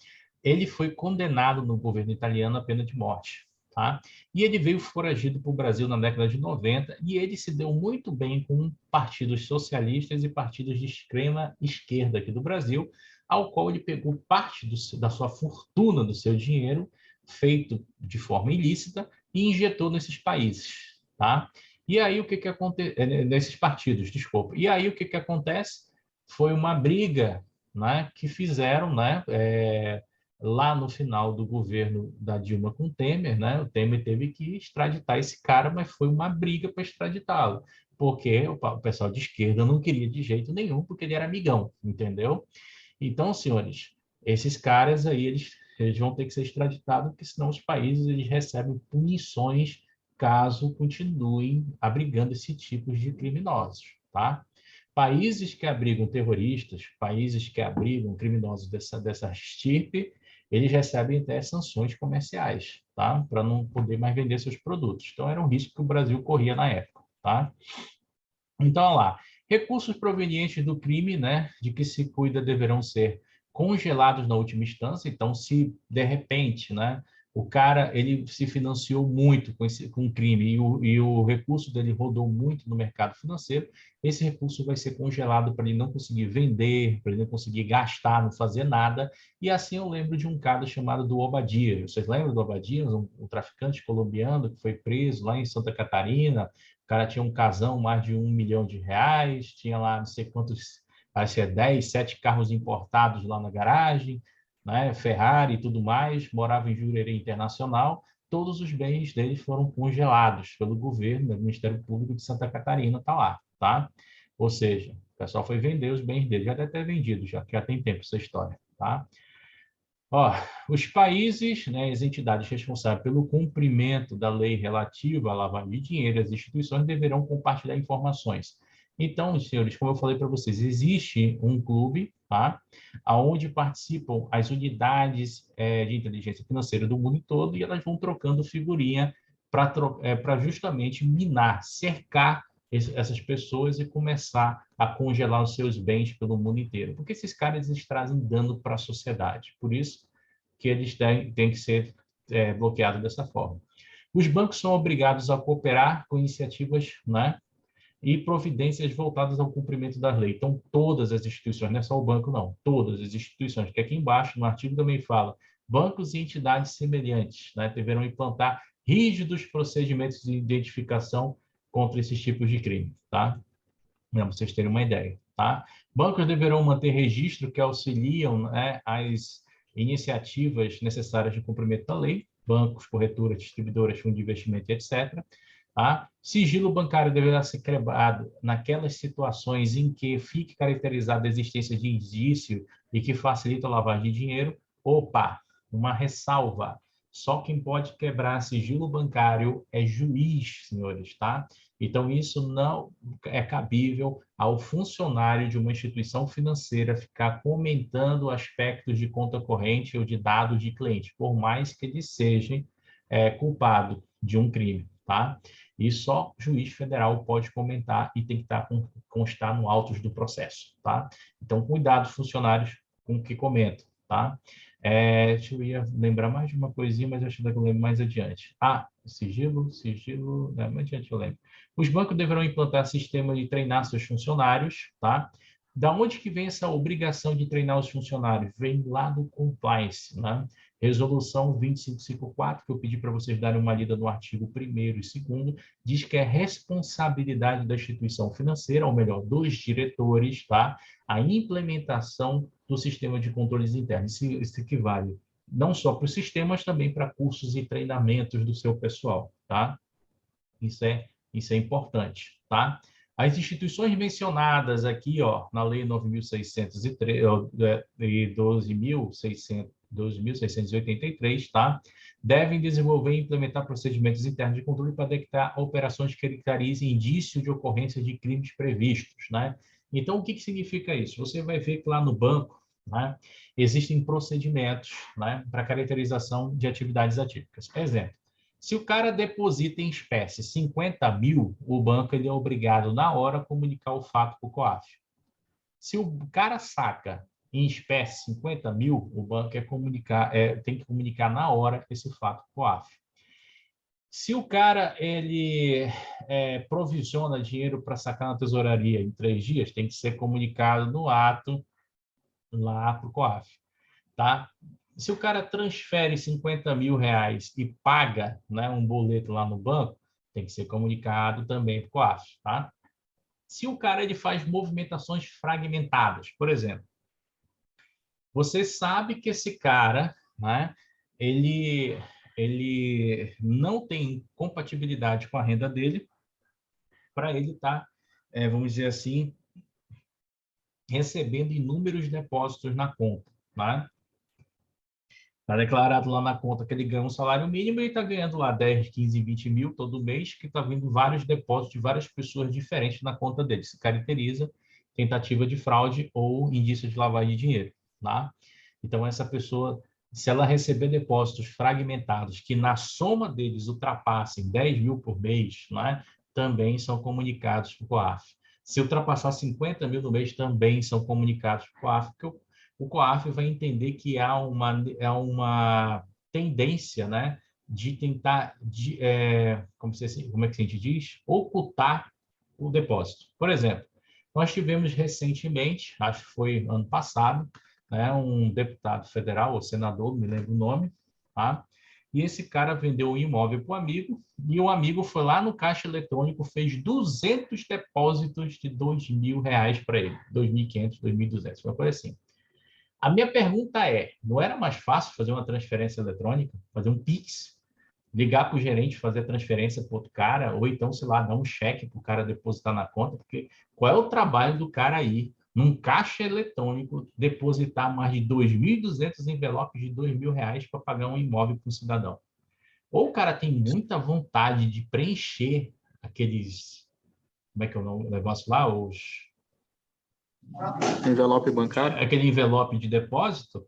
ele foi condenado no governo italiano à pena de morte. Tá? E ele veio foragido para o Brasil na década de 90 e ele se deu muito bem com partidos socialistas e partidos de extrema esquerda aqui do Brasil, ao qual ele pegou parte da sua fortuna, do seu dinheiro, feito de forma ilícita, e injetou nesses países. Tá? E aí o que acontece? Nesses partidos, desculpa. E aí o que acontece? Foi uma briga, né, que fizeram, né, lá no final do governo da Dilma com o Temer, né? O Temer teve que extraditar esse cara, mas foi uma briga para extraditá-lo, porque o pessoal de esquerda não queria de jeito nenhum, porque ele era amigão, entendeu? Então, senhores, esses caras aí, eles vão ter que ser extraditados, porque senão os países eles recebem punições caso continuem abrigando esse tipo de criminosos, tá? Países que abrigam terroristas, países que abrigam criminosos dessa estirpe, eles recebem até sanções comerciais, tá? Para não poder mais vender seus produtos. Então, era um risco que o Brasil corria na época, tá? Então, olha lá. Recursos provenientes do crime, né, de que se cuida deverão ser congelados na última instância. Então, se de repente, né, o cara ele se financiou muito com o crime e o recurso dele rodou muito no mercado financeiro, esse recurso vai ser congelado para ele não conseguir vender, para ele não conseguir gastar, não fazer nada. E assim eu lembro de um caso chamado do Obadiah. Vocês lembram do Obadiah, um traficante colombiano que foi preso lá em Santa Catarina? O cara tinha um casão, mais de R$ 1 milhão, tinha lá não sei quantos, acho que 10, 7 carros importados lá na garagem, né? Ferrari e tudo mais, morava em Jurerê Internacional. Todos os bens dele foram congelados pelo governo, do Ministério Público de Santa Catarina, tá lá, tá? Ou seja, o pessoal foi vender os bens dele, já deve ter vendido, já tem tempo essa história, tá? Ó, os países, né, as entidades responsáveis pelo cumprimento da lei relativa à lavagem de dinheiro, as instituições deverão compartilhar informações. Então, senhores, como eu falei para vocês, existe um clube, tá? Onde participam as unidades de inteligência financeira do mundo todo e elas vão trocando figurinha para justamente minar, cercar essas pessoas e começar a congelar os seus bens pelo mundo inteiro. Porque esses caras eles trazem dano para a sociedade. Por isso que eles têm que ser bloqueados dessa forma. Os bancos são obrigados a cooperar com iniciativas, né, e providências voltadas ao cumprimento da lei. Então, todas as instituições, não é só o banco, não, todas as instituições, que aqui embaixo, no artigo também fala, bancos e entidades semelhantes, né, deverão implantar rígidos procedimentos de identificação contra esses tipos de crime, tá? Para vocês terem uma ideia, tá? Bancos deverão manter registro que auxiliam, né, as iniciativas necessárias de cumprimento da lei, bancos, corretoras, distribuidoras, fundos de investimento, etc. Tá? Sigilo bancário deverá ser quebrado naquelas situações em que fique caracterizada a existência de indício e que facilita a lavagem de dinheiro. Opa, uma ressalva. Só quem pode quebrar sigilo bancário é juiz, senhores, tá? Então, isso não é cabível ao funcionário de uma instituição financeira ficar comentando aspectos de conta corrente ou de dados de cliente, por mais que ele seja culpado de um crime, tá? E só juiz federal pode comentar e tem que constar no autos do processo, tá? Então, cuidado, funcionários, com o que comentam, tá? Deixa eu ia lembrar mais de uma coisinha, mas acho que eu lembro mais adiante. Sigilo, mais adiante eu lembro. Os bancos deverão implantar sistema de treinar seus funcionários, tá? Da onde que vem essa obrigação de treinar os funcionários? Vem lá do compliance, né? Resolução 2554, que eu pedi para vocês darem uma lida no artigo 1º e 2º, diz que é responsabilidade da instituição financeira, ou melhor, dos diretores, tá? A implementação do sistema de controles internos. Isso equivale não só para o sistema, mas também para cursos e treinamentos do seu pessoal, tá? Isso é importante, tá? As instituições mencionadas aqui, ó, na Lei 9.603 e 12.683, tá? Devem desenvolver e implementar procedimentos internos de controle para detectar operações que caracterizem indício de ocorrência de crimes previstos, né? Então, o que significa isso? Você vai ver que lá no banco, né, existem procedimentos, né, para caracterização de atividades atípicas. Exemplo, se o cara deposita em espécie 50 mil, o banco ele é obrigado, na hora, a comunicar o fato para o COAF. Se o cara saca em espécie 50 mil, o banco tem que comunicar na hora esse fato para o COAF. Se o cara ele provisiona dinheiro para sacar na tesouraria em 3 dias, tem que ser comunicado no ato lá para o COAF. Tá? Se o cara transfere 50 mil reais e paga, né, um boleto lá no banco, tem que ser comunicado também para o COAF. Tá? Se o cara ele faz movimentações fragmentadas, por exemplo, você sabe que esse cara, né, ele não tem compatibilidade com a renda dele para ele estar, vamos dizer assim, recebendo inúmeros depósitos na conta. Né? Está declarado lá na conta que ele ganha um salário mínimo e está ganhando lá 10, 15, 20 mil todo mês, que está vindo vários depósitos de várias pessoas diferentes na conta dele. Se caracteriza tentativa de fraude ou indício de lavagem de dinheiro. Tá? Então, essa pessoa, se ela receber depósitos fragmentados que na soma deles ultrapassem 10 mil por mês, né, também são comunicados para o COAF. Se ultrapassar 50 mil no mês, também são comunicados para o COAF, porque o COAF vai entender que há uma tendência, né, de tentar, como é que a gente diz? Ocultar o depósito. Por exemplo, nós tivemos recentemente, acho que foi ano passado, né, um deputado federal, ou senador, não me lembro o nome, tá? E esse cara vendeu um imóvel para o amigo, e o amigo foi lá no caixa eletrônico, fez 200 depósitos de R$ 2.000 para ele, 2.500, 2.200, uma coisa assim. A minha pergunta não era mais fácil fazer uma transferência eletrônica, fazer um Pix, ligar para o gerente, fazer a transferência para outro cara, ou então, sei lá, dar um cheque para o cara depositar na conta, porque qual é o trabalho do cara aí, num caixa eletrônico, depositar mais de 2.200 envelopes de R$ 2.000 para pagar um imóvel para um cidadão? Ou o cara tem muita vontade de preencher aqueles, como é que é o negócio lá, Envelope bancário. aquele envelope de depósito,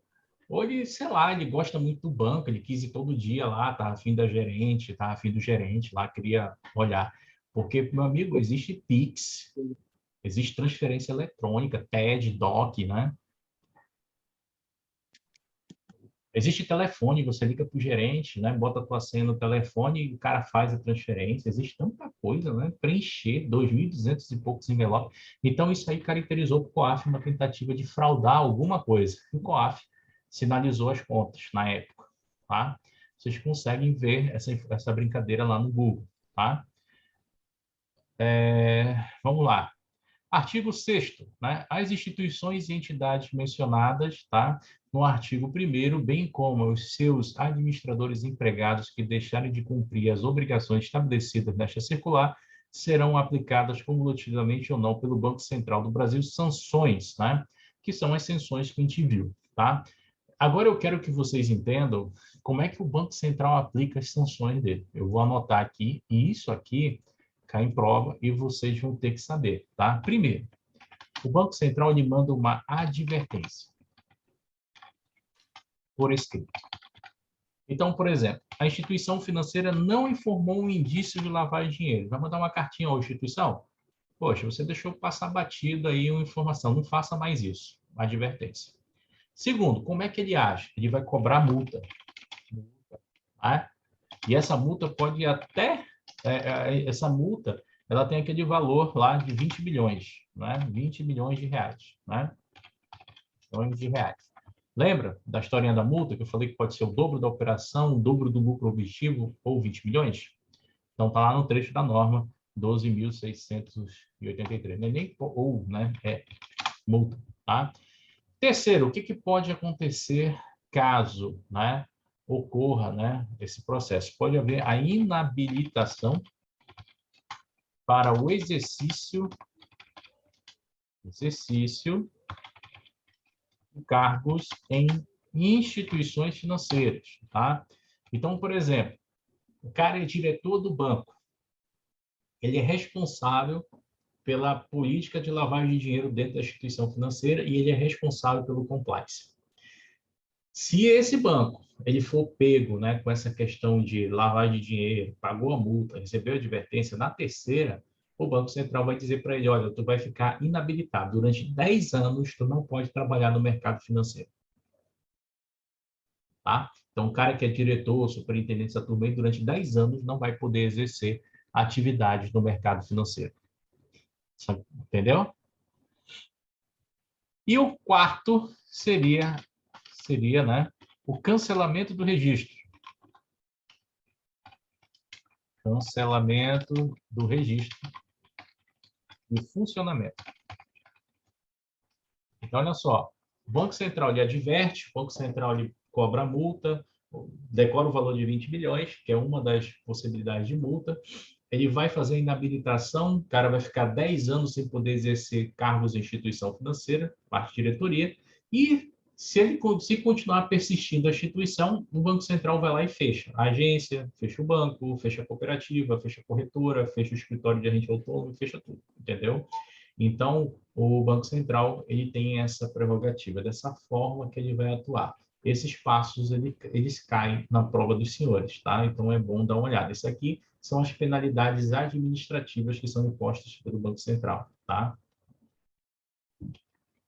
ou ele, sei lá, ele gosta muito do banco, ele quis ir todo dia lá, tá afim da gerente, tá afim do gerente lá, queria olhar. Porque, meu amigo, existe Pix, existe transferência eletrônica, TED, DOC, né? Existe telefone, você liga para o gerente, né? Bota a tua senha no telefone e o cara faz a transferência. Existe tanta coisa, né? Preencher 2.200 e poucos envelopes. Então, isso aí caracterizou para o COAF uma tentativa de fraudar alguma coisa. E o COAF sinalizou as contas na época, tá? Vocês conseguem ver essa brincadeira lá no Google, tá? Vamos lá. Artigo 6º, né? As instituições e entidades mencionadas, tá? No artigo 1º, bem como os seus administradores empregados que deixarem de cumprir as obrigações estabelecidas nesta circular, serão aplicadas cumulativamente ou não pelo Banco Central do Brasil sanções, né? Que são as sanções que a gente viu, tá? Agora eu quero que vocês entendam como é que o Banco Central aplica as sanções dele. Eu vou anotar aqui, e isso aqui cai em prova e vocês vão ter que saber, tá? Primeiro, o Banco Central lhe manda uma advertência por escrito. Então, por exemplo, a instituição financeira não informou um indício de lavagem de dinheiro. Vai mandar uma cartinha à instituição? Poxa, você deixou passar batido aí uma informação. Não faça mais isso. Advertência. Segundo, como é que ele age? Ele vai cobrar multa. Tá? E essa multa pode até... essa multa, ela tem aquele valor lá de 20 milhões, né? 20 milhões de reais, né? Milhões de reais. Lembra da historinha da multa, que eu falei que pode ser o dobro da operação, o dobro do lucro objetivo ou 20 milhões? Então, está lá no trecho da norma 12.683. Não é nem ou, né? É multa, tá? Terceiro, o que pode acontecer caso, né, ocorra, né, esse processo? Pode haver a inabilitação para o exercício de cargos em instituições financeiras, tá? Então, por exemplo, o cara é diretor do banco, ele é responsável pela política de lavagem de dinheiro dentro da instituição financeira e ele é responsável pelo compliance. Se esse banco ele for pego, né, com essa questão de lavagem de dinheiro, pagou a multa, recebeu a advertência, na terceira, o Banco Central vai dizer para ele, olha, tu vai ficar inabilitado. Durante 10 anos, tu não pode trabalhar no mercado financeiro. Tá? Então, o cara que é diretor, superintendente dessa turma, durante 10 anos, não vai poder exercer atividades no mercado financeiro. Entendeu? E o quarto seria, né, o cancelamento do registro. Cancelamento do registro e funcionamento. Então, olha só, o Banco Central ele adverte, o Banco Central ele cobra multa, decora o valor de 20 milhões, que é uma das possibilidades de multa, ele vai fazer a inabilitação, o cara vai ficar 10 anos sem poder exercer cargos em instituição financeira, parte de diretoria, e se continuar persistindo a instituição, o Banco Central vai lá e fecha a agência, fecha o banco, fecha a cooperativa, fecha a corretora, fecha o escritório de agente autônomo, fecha tudo, entendeu? Então, o Banco Central ele tem essa prerrogativa, dessa forma que ele vai atuar. Esses passos eles caem na prova dos senhores, tá? Então, é bom dar uma olhada. Isso aqui são as penalidades administrativas que são impostas pelo Banco Central, tá?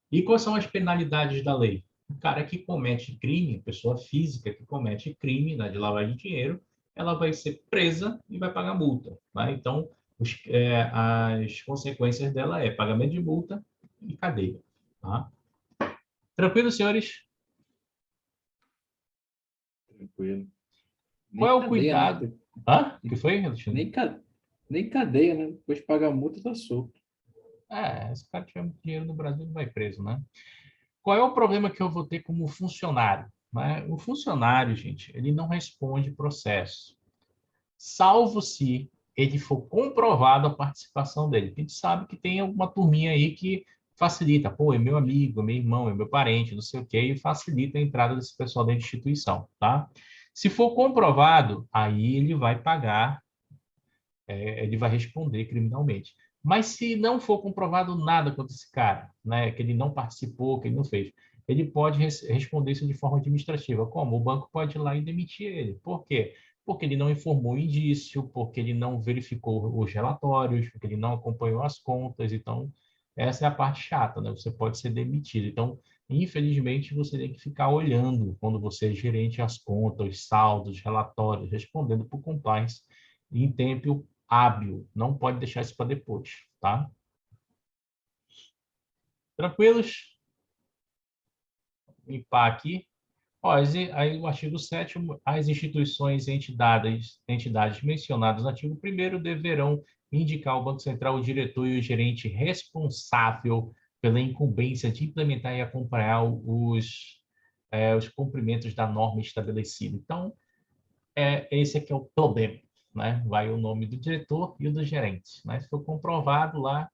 E quais são as penalidades da lei? O cara que comete crime, pessoa física que comete crime, né, de lavagem de dinheiro, ela vai ser presa e vai pagar multa, tá? Então, as consequências dela é pagamento de multa e cadeia, tá? Tranquilo, senhores? Tranquilo. Qual é o cadeia, né? cuidado? Hã? O que foi, Alexandre? Nem cadeia, né? Depois de pagar a multa, tá solto. Se o cara tiver muito dinheiro no Brasil, ele vai preso, né? Qual é o problema que eu vou ter como funcionário? Né? O funcionário, gente, ele não responde processo, salvo se ele for comprovado a participação dele. A gente sabe que tem alguma turminha aí que facilita. Pô, é meu amigo, é meu irmão, é meu parente, não sei o quê, e facilita a entrada desse pessoal da instituição, tá? Se for comprovado, aí ele vai pagar, ele vai responder criminalmente. Mas se não for comprovado nada contra esse cara, né, que ele não participou, que ele não fez, ele pode responder isso de forma administrativa. Como? O banco pode ir lá e demitir ele. Por quê? Porque ele não informou o indício, porque ele não verificou os relatórios, porque ele não acompanhou as contas. Então, essa é a parte chata, né? Você pode ser demitido. Então, infelizmente, você tem que ficar olhando quando você é gerente as contas, os saldos, relatórios, respondendo por compliance em tempo hábil. Não pode deixar isso para depois, tá? Tranquilos? Vou limpar aqui. Aí o artigo 7º, as instituições e entidades mencionadas no artigo 1º deverão indicar ao Banco Central o diretor e o gerente responsável pela incumbência de implementar e acompanhar os cumprimentos da norma estabelecida. Então, esse aqui é o problema, né? Vai o nome do diretor e o do gerente, né? Se for comprovado lá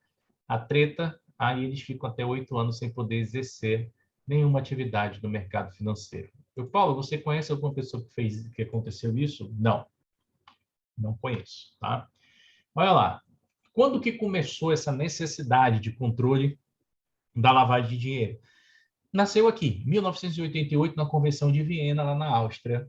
a treta, aí eles ficam até 8 anos sem poder exercer nenhuma atividade no mercado financeiro. Paulo, você conhece alguma pessoa que aconteceu isso? Não. Não conheço, tá? Olha lá. Quando que começou essa necessidade de controle da lavagem de dinheiro? Nasceu aqui, 1988, na Convenção de Viena, lá na Áustria.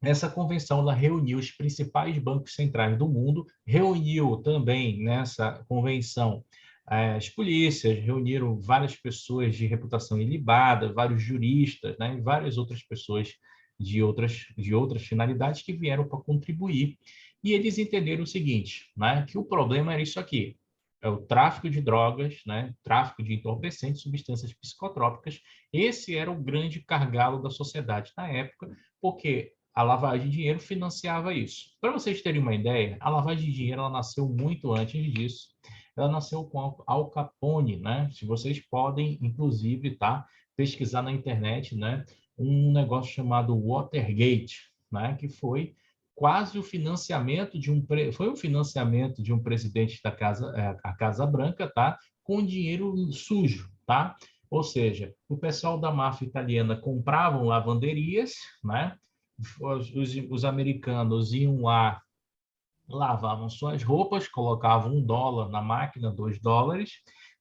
Essa convenção ela reuniu os principais bancos centrais do mundo, reuniu também nessa convenção as polícias, reuniram várias pessoas de reputação ilibada, vários juristas, né, e várias outras pessoas de outras finalidades que vieram para contribuir. E eles entenderam o seguinte, né, que o problema era isso aqui, é o tráfico de drogas, né, tráfico de entorpecentes, substâncias psicotrópicas. Esse era o grande gargalo da sociedade na época, porque a lavagem de dinheiro financiava isso. Para vocês terem uma ideia, a lavagem de dinheiro ela nasceu muito antes disso. Ela nasceu com Al Capone, né? Se vocês podem, inclusive, tá, pesquisar na internet, né, um negócio chamado Watergate, né, que foi quase o financiamento de um presidente da a Casa Branca, tá, com dinheiro sujo, tá? Ou seja, o pessoal da máfia italiana compravam lavanderias, né? Os americanos iam lá lavavam suas roupas, colocavam $1 na máquina, $2.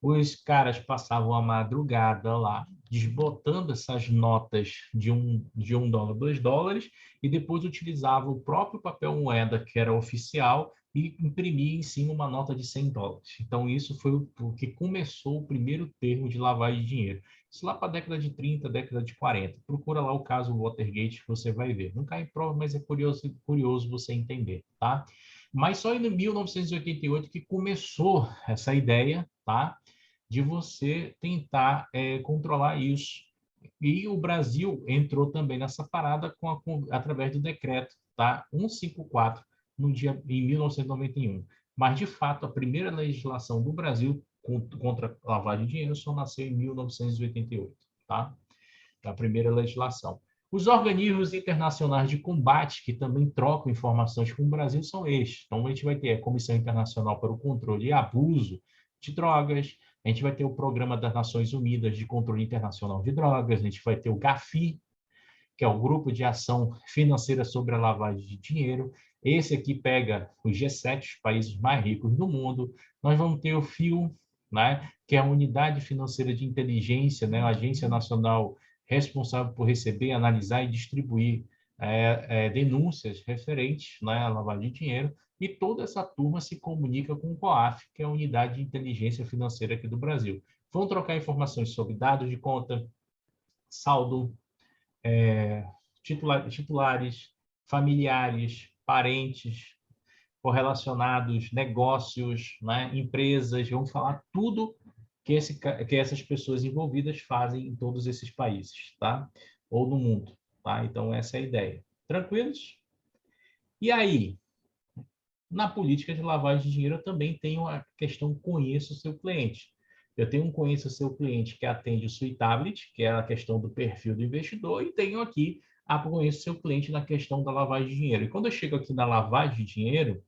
Os caras passavam a madrugada lá, desbotando essas notas de $1, $2, e depois utilizavam o próprio papel moeda, que era oficial, e imprimia em cima uma nota de $100. Então, isso foi o que começou o primeiro termo de lavagem de dinheiro. Isso lá para a década de 30, década de 40. Procura lá o caso Watergate, que você vai ver. Não cai em prova, mas é curioso você entender, tá? Mas só em 1988 que começou essa ideia, tá? De você tentar controlar isso. E o Brasil entrou também nessa parada através do decreto, tá? 154, em 1991. Mas, de fato, a primeira legislação do Brasil contra a lavagem de dinheiro só nasceu em 1988, tá? A primeira legislação. Os organismos internacionais de combate, que também trocam informações com o Brasil, são estes. Então, a gente vai ter a Comissão Internacional para o Controle e Abuso de Drogas, a gente vai ter o Programa das Nações Unidas de Controle Internacional de Drogas, a gente vai ter o GAFI, que é o Grupo de Ação Financeira sobre a Lavagem de Dinheiro. Esse aqui pega os G7, os países mais ricos do mundo. Nós vamos ter o FIU, né, que é a Unidade Financeira de Inteligência, né, a Agência Nacional responsável por receber, analisar e distribuir denúncias referentes, né, à lavagem de dinheiro, e toda essa turma se comunica com o COAF, que é a Unidade de Inteligência Financeira aqui do Brasil. Vão trocar informações sobre dados de conta, saldo, titulares, familiares, parentes, correlacionados, negócios, né, empresas, vamos falar tudo que essas pessoas envolvidas fazem em todos esses países, tá? Ou no mundo, tá? Então, essa é a ideia. Tranquilos? E aí, na política de lavagem de dinheiro, eu também tenho a questão conheça o seu cliente. Eu tenho um conheça o seu cliente que atende o Suitability, que é a questão do perfil do investidor, e tenho aqui a conheça o seu cliente na questão da lavagem de dinheiro. E quando eu chego aqui na lavagem de dinheiro,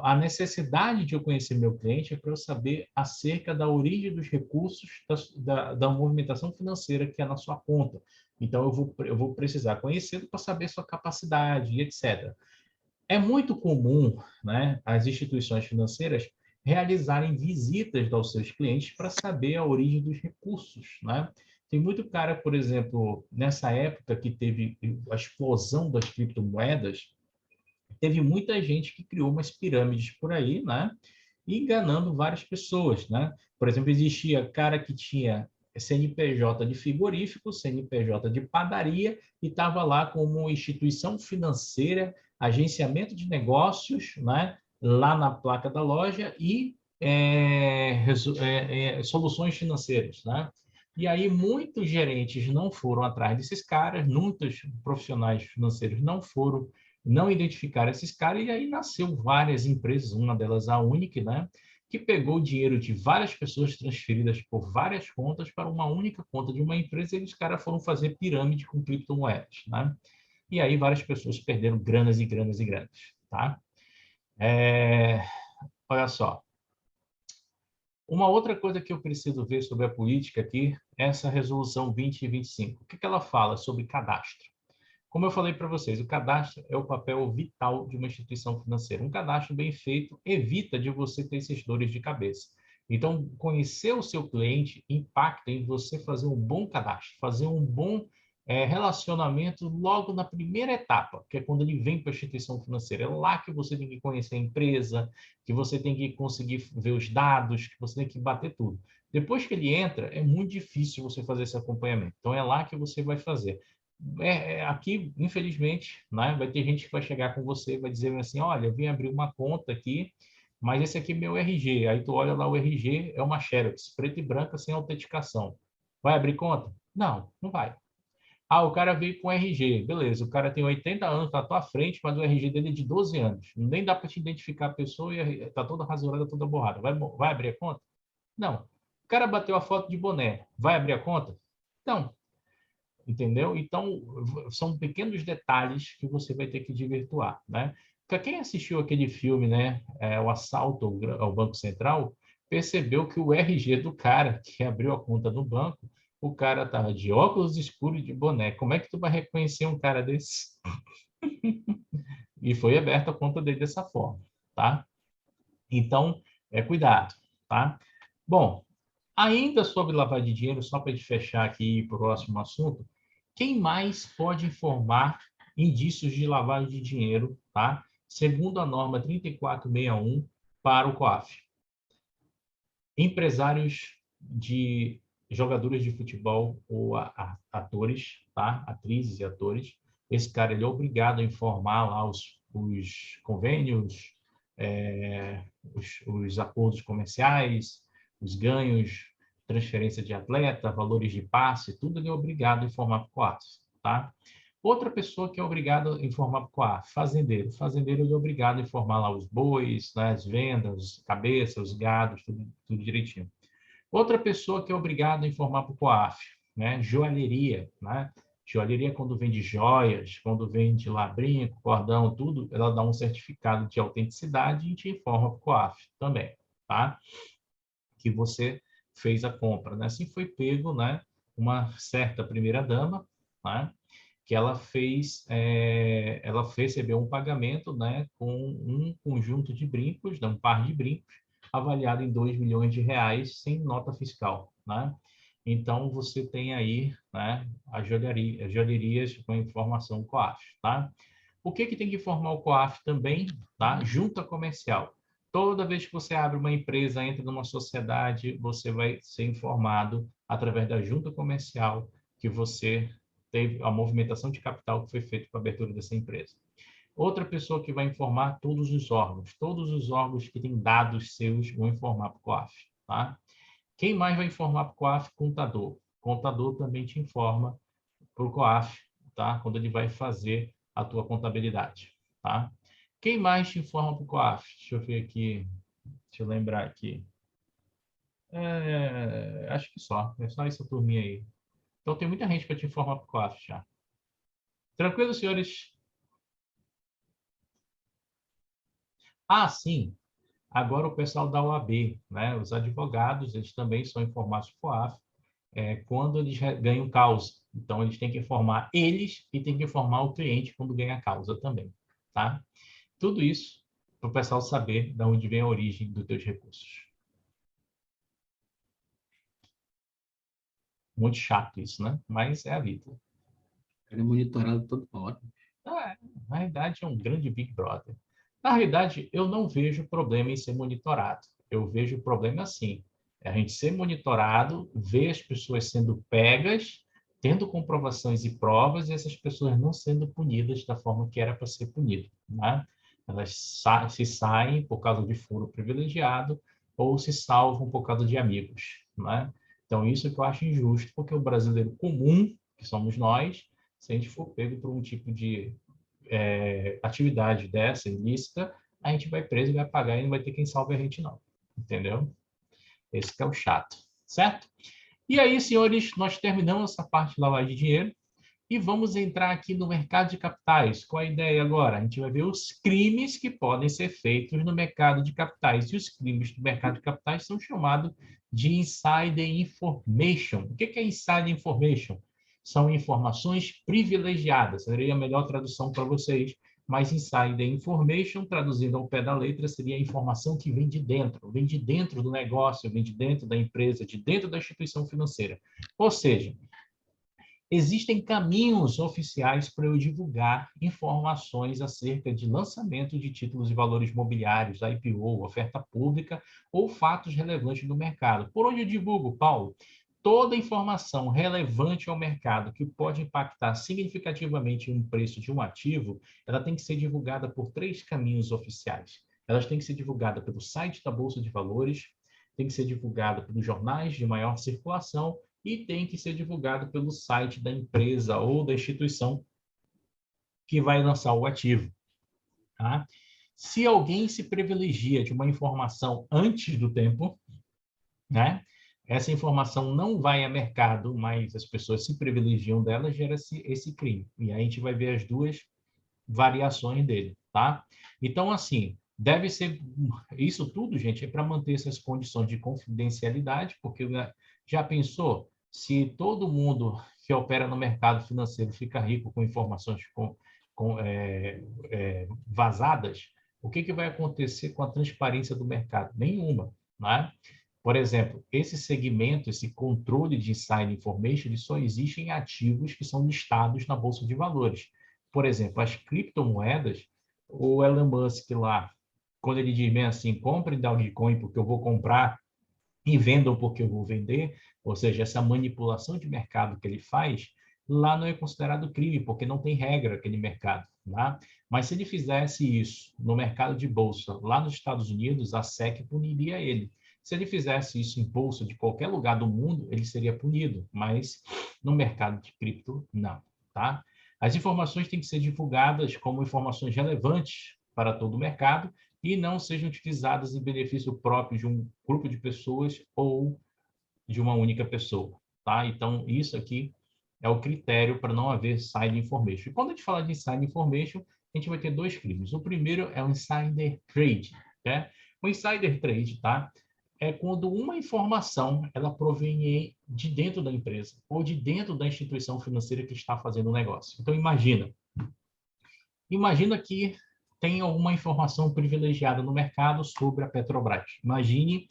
a necessidade de eu conhecer meu cliente é para eu saber acerca da origem dos recursos da movimentação financeira que é na sua conta. Então, eu vou precisar conhecê-lo para saber sua capacidade e etc. É muito comum, né, as instituições financeiras realizarem visitas aos seus clientes para saber a origem dos recursos, né? Tem muito cara, por exemplo, nessa época que teve a explosão das criptomoedas, teve muita gente que criou umas pirâmides por aí, né? Enganando várias pessoas, né? Por exemplo, existia cara que tinha CNPJ de frigorífico, CNPJ de padaria e estava lá como instituição financeira, agenciamento de negócios, né? Lá na placa da loja e soluções financeiras, né? E aí muitos gerentes não foram atrás desses caras, muitos profissionais financeiros não identificaram esses caras, e aí nasceu várias empresas, uma delas a Unic, né, que pegou o dinheiro de várias pessoas transferidas por várias contas para uma única conta de uma empresa, e os caras foram fazer pirâmide com criptomoedas, né? E aí várias pessoas perderam granas e granas e granas, tá? Olha só. Uma outra coisa que eu preciso ver sobre a política aqui é essa resolução 2025. O que ela fala sobre cadastro? Como eu falei para vocês, o cadastro é o papel vital de uma instituição financeira. Um cadastro bem feito evita de você ter esses dores de cabeça. Então, conhecer o seu cliente impacta em você fazer um bom cadastro, fazer um bom relacionamento logo na primeira etapa, que é quando ele vem para a instituição financeira. É lá que você tem que conhecer a empresa, que você tem que conseguir ver os dados, que você tem que bater tudo. Depois que ele entra, é muito difícil você fazer esse acompanhamento. Então, é lá que você vai fazer. Aqui, infelizmente, né, vai ter gente que vai chegar com você e vai dizer assim, olha, eu vim abrir uma conta aqui, mas esse aqui é meu RG. Aí tu olha lá, o RG é uma Xerox, preta e branca, sem autenticação. Vai abrir conta? Não, não vai. Ah, o cara veio com RG. Beleza, o cara tem 80 anos, está à tua frente, mas o RG dele é de 12 anos. Nem dá para te identificar a pessoa e está toda rasurada, toda borrada. Vai abrir a conta? Não. O cara bateu a foto de boné. Vai abrir a conta? Não. Entendeu? Então, são pequenos detalhes que você vai ter que desvirtuar, né? Para quem assistiu aquele filme, né, O Assalto ao Banco Central, percebeu que o RG do cara que abriu a conta no banco, o cara estava de óculos escuros e de boné. Como é que tu vai reconhecer um cara desse? E foi aberta a conta dele dessa forma, tá? Então, cuidado, tá? Bom, ainda sobre lavagem de dinheiro, só para a gente fechar aqui para o próximo assunto, quem mais pode informar indícios de lavagem de dinheiro, tá? Segundo a norma 3461 para o COAF. Empresários de jogadores de futebol ou atores, tá? Atrizes e atores. Esse cara ele é obrigado a informar lá os convênios, os acordos comerciais, os ganhos, transferência de atleta, valores de passe, tudo ele é obrigado a informar para o COAF, tá? Outra pessoa que é obrigada a informar para o COAF, fazendeiro. Fazendeiro ele é obrigado a informar lá os bois, né, as vendas, os cabeças, os gados, tudo direitinho. Outra pessoa que é obrigada a informar para o COAF, né, joalheria, né? Joalheria, quando vende joias, quando vende lá brinco, cordão, tudo, ela dá um certificado de autenticidade e te informa para o COAF também, tá? Que você fez a compra, né? Assim foi pego, né? Uma certa primeira-dama, né? Que ela recebeu um pagamento, né? Com um conjunto de brincos, né, um par de brincos, avaliado em 2 milhões de reais, sem nota fiscal, né? Então, você tem aí, né, as joalherias com informação COAF, tá? O que tem que informar o COAF também, tá? Junta comercial. Toda vez que você abre uma empresa, entra numa sociedade, você vai ser informado através da junta comercial que você teve a movimentação de capital que foi feita para a abertura dessa empresa. Outra pessoa que vai informar todos os órgãos que têm dados seus vão informar para o COAF, tá? Quem mais vai informar para o COAF? Contador. Contador também te informa para o COAF, tá? Quando ele vai fazer a tua contabilidade, tá? Quem mais te informa para o COAF? Deixa eu ver aqui, deixa eu lembrar aqui. Acho que só, é só essa turminha aí. Então tem muita gente para te informar para o COAF já. Tranquilo, senhores? Ah, sim. Agora o pessoal da OAB, né? Os advogados, eles também são informados para o COAF quando eles ganham causa. Então, eles têm que informar eles e têm que informar o cliente quando ganha a causa também, tá? Tudo isso para o pessoal saber de onde vem a origem dos teus recursos. Muito chato isso, né? Mas é a vida. Ele é monitorado toda hora. Na realidade, é um grande Big Brother. Na realidade, eu não vejo problema em ser monitorado. Eu vejo problema assim. É a gente ser monitorado, ver as pessoas sendo pegas, tendo comprovações e provas, e essas pessoas não sendo punidas da forma que era para ser punido, né? Elas se saem por causa de furo privilegiado ou se salvam por causa de amigos, né? Então, isso que eu acho injusto, porque o brasileiro comum, que somos nós, se a gente for pego por um tipo de atividade dessa, ilícita, a gente vai preso, vai pagar e não vai ter quem salve a gente, não. Entendeu? Esse que é o chato, certo? E aí, senhores, nós terminamos essa parte de lavagem de dinheiro e vamos entrar aqui no mercado de capitais. Qual a ideia agora? A gente vai ver os crimes que podem ser feitos no mercado de capitais. E os crimes do mercado de capitais são chamados de insider information. O que é insider information? São informações privilegiadas. Seria a melhor tradução para vocês. Mas insider information, traduzindo ao pé da letra, seria a informação que vem de dentro do negócio, vem de dentro da empresa, de dentro da instituição financeira. Ou seja, existem caminhos oficiais para eu divulgar informações acerca de lançamento de títulos e valores imobiliários, IPO, oferta pública ou fatos relevantes no mercado. Por onde eu divulgo, Paulo? Toda informação relevante ao mercado que pode impactar significativamente no preço de um ativo, ela tem que ser divulgada por 3 caminhos oficiais. Elas têm que ser divulgadas pelo site da Bolsa de Valores, tem que ser divulgada pelos jornais de maior circulação e tem que ser divulgado pelo site da empresa ou da instituição que vai lançar o ativo. Tá? Se alguém se privilegia de uma informação antes do tempo, né? Essa informação não vai a mercado, mas as pessoas se privilegiam dela, gera esse crime. E aí a gente vai ver as 2 variações dele, tá? Então, assim, deve ser... Isso tudo, gente, é para manter essas condições de confidencialidade, porque já pensou se todo mundo que opera no mercado financeiro fica rico com informações vazadas? o que, que vai acontecer com a transparência do mercado? Nenhuma, né? Por exemplo, esse segmento, esse controle de inside information, ele só existe em ativos que são listados na Bolsa de Valores. Por exemplo, as criptomoedas, o Elon Musk lá, quando ele diz bem assim, compre Dogecoin porque eu vou comprar e vendam porque eu vou vender, ou seja, essa manipulação de mercado que ele faz, lá não é considerado crime, porque não tem regra aquele mercado, né? Mas se ele fizesse isso no mercado de bolsa, lá nos Estados Unidos, a SEC puniria ele. Se ele fizesse isso em bolsa de qualquer lugar do mundo, ele seria punido, mas no mercado de cripto, não, tá? As informações têm que ser divulgadas como informações relevantes para todo o mercado e não sejam utilizadas em benefício próprio de um grupo de pessoas ou de uma única pessoa, tá? Então, isso aqui é o critério para não haver inside information. E quando a gente fala de inside information, a gente vai ter dois crimes. O primeiro é o insider trade, né? O insider trade, tá? É quando uma informação ela provém de dentro da empresa ou de dentro da instituição financeira que está fazendo o negócio. Então, imagina que tem alguma informação privilegiada no mercado sobre a Petrobras. Imagine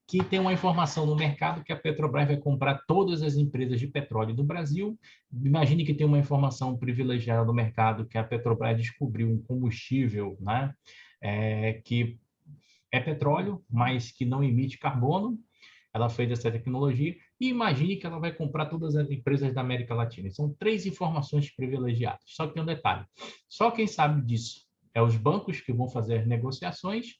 que tem uma informação no mercado que a Petrobras vai comprar todas as empresas de petróleo do Brasil. Imagine que tem uma informação privilegiada no mercado que a Petrobras descobriu um combustível, né, que é petróleo, mas que não emite carbono. Ela fez essa tecnologia e imagine que ela vai comprar todas as empresas da América Latina. São 3 informações privilegiadas. Só que tem um detalhe. Só quem sabe disso é os bancos que vão fazer negociações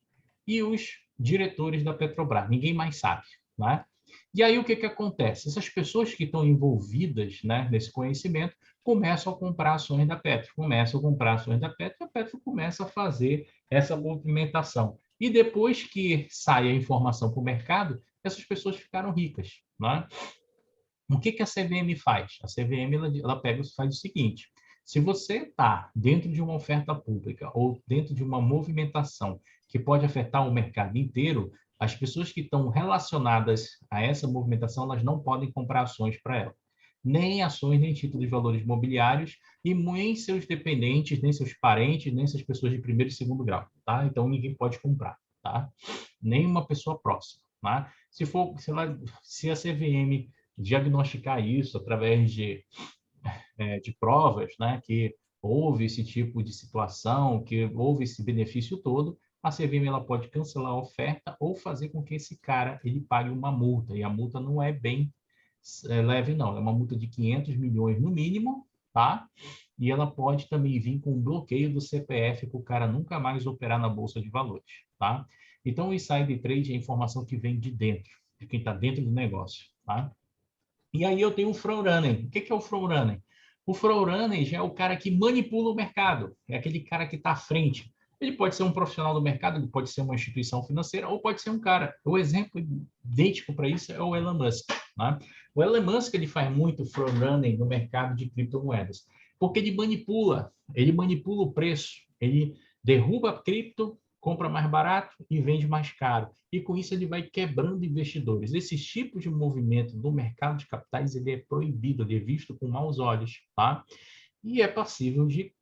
e os diretores da Petrobras. Ninguém mais sabe, né? E aí o que acontece? Essas pessoas que estão envolvidas, né, nesse conhecimento começam a comprar ações da Petro, e a Petro começa a fazer essa movimentação. E depois que sai a informação para o mercado, essas pessoas ficaram ricas, né? O que a CVM faz? A CVM ela pega e faz o seguinte: se você está dentro de uma oferta pública ou dentro de uma movimentação que pode afetar o mercado inteiro, as pessoas que estão relacionadas a essa movimentação, elas não podem comprar ações para ela. Nem ações, nem títulos de valores imobiliários, e nem seus dependentes, nem seus parentes, nem essas pessoas de primeiro e segundo grau, tá? Então, ninguém pode comprar, tá? Nem uma pessoa próxima, tá? Se a CVM diagnosticar isso através de provas, né, que houve esse tipo de situação, que houve esse benefício todo, a CVM ela pode cancelar a oferta ou fazer com que esse cara ele pague uma multa. E a multa não é bem leve, não. É uma multa de 500 milhões no mínimo, tá? E ela pode também vir com um bloqueio do CPF para o cara nunca mais operar na Bolsa de Valores, tá? Então, o insider trade é a informação que vem de dentro, de quem está dentro do negócio, tá? E aí eu tenho o frontrunner. O que é o frontrunner? O frontrunner já é o cara que manipula o mercado, é aquele cara que está à frente. Ele pode ser um profissional do mercado, ele pode ser uma instituição financeira, ou pode ser um cara. O exemplo idêntico para isso é o Elon Musk, né? O Elon Musk ele faz muito frontrunner no mercado de criptomoedas, porque ele manipula o preço, ele derruba a cripto, compra mais barato e vende mais caro. E com isso ele vai quebrando investidores. Esse tipo de movimento no mercado de capitais ele é proibido, ele é visto com maus olhos, tá? E é passível de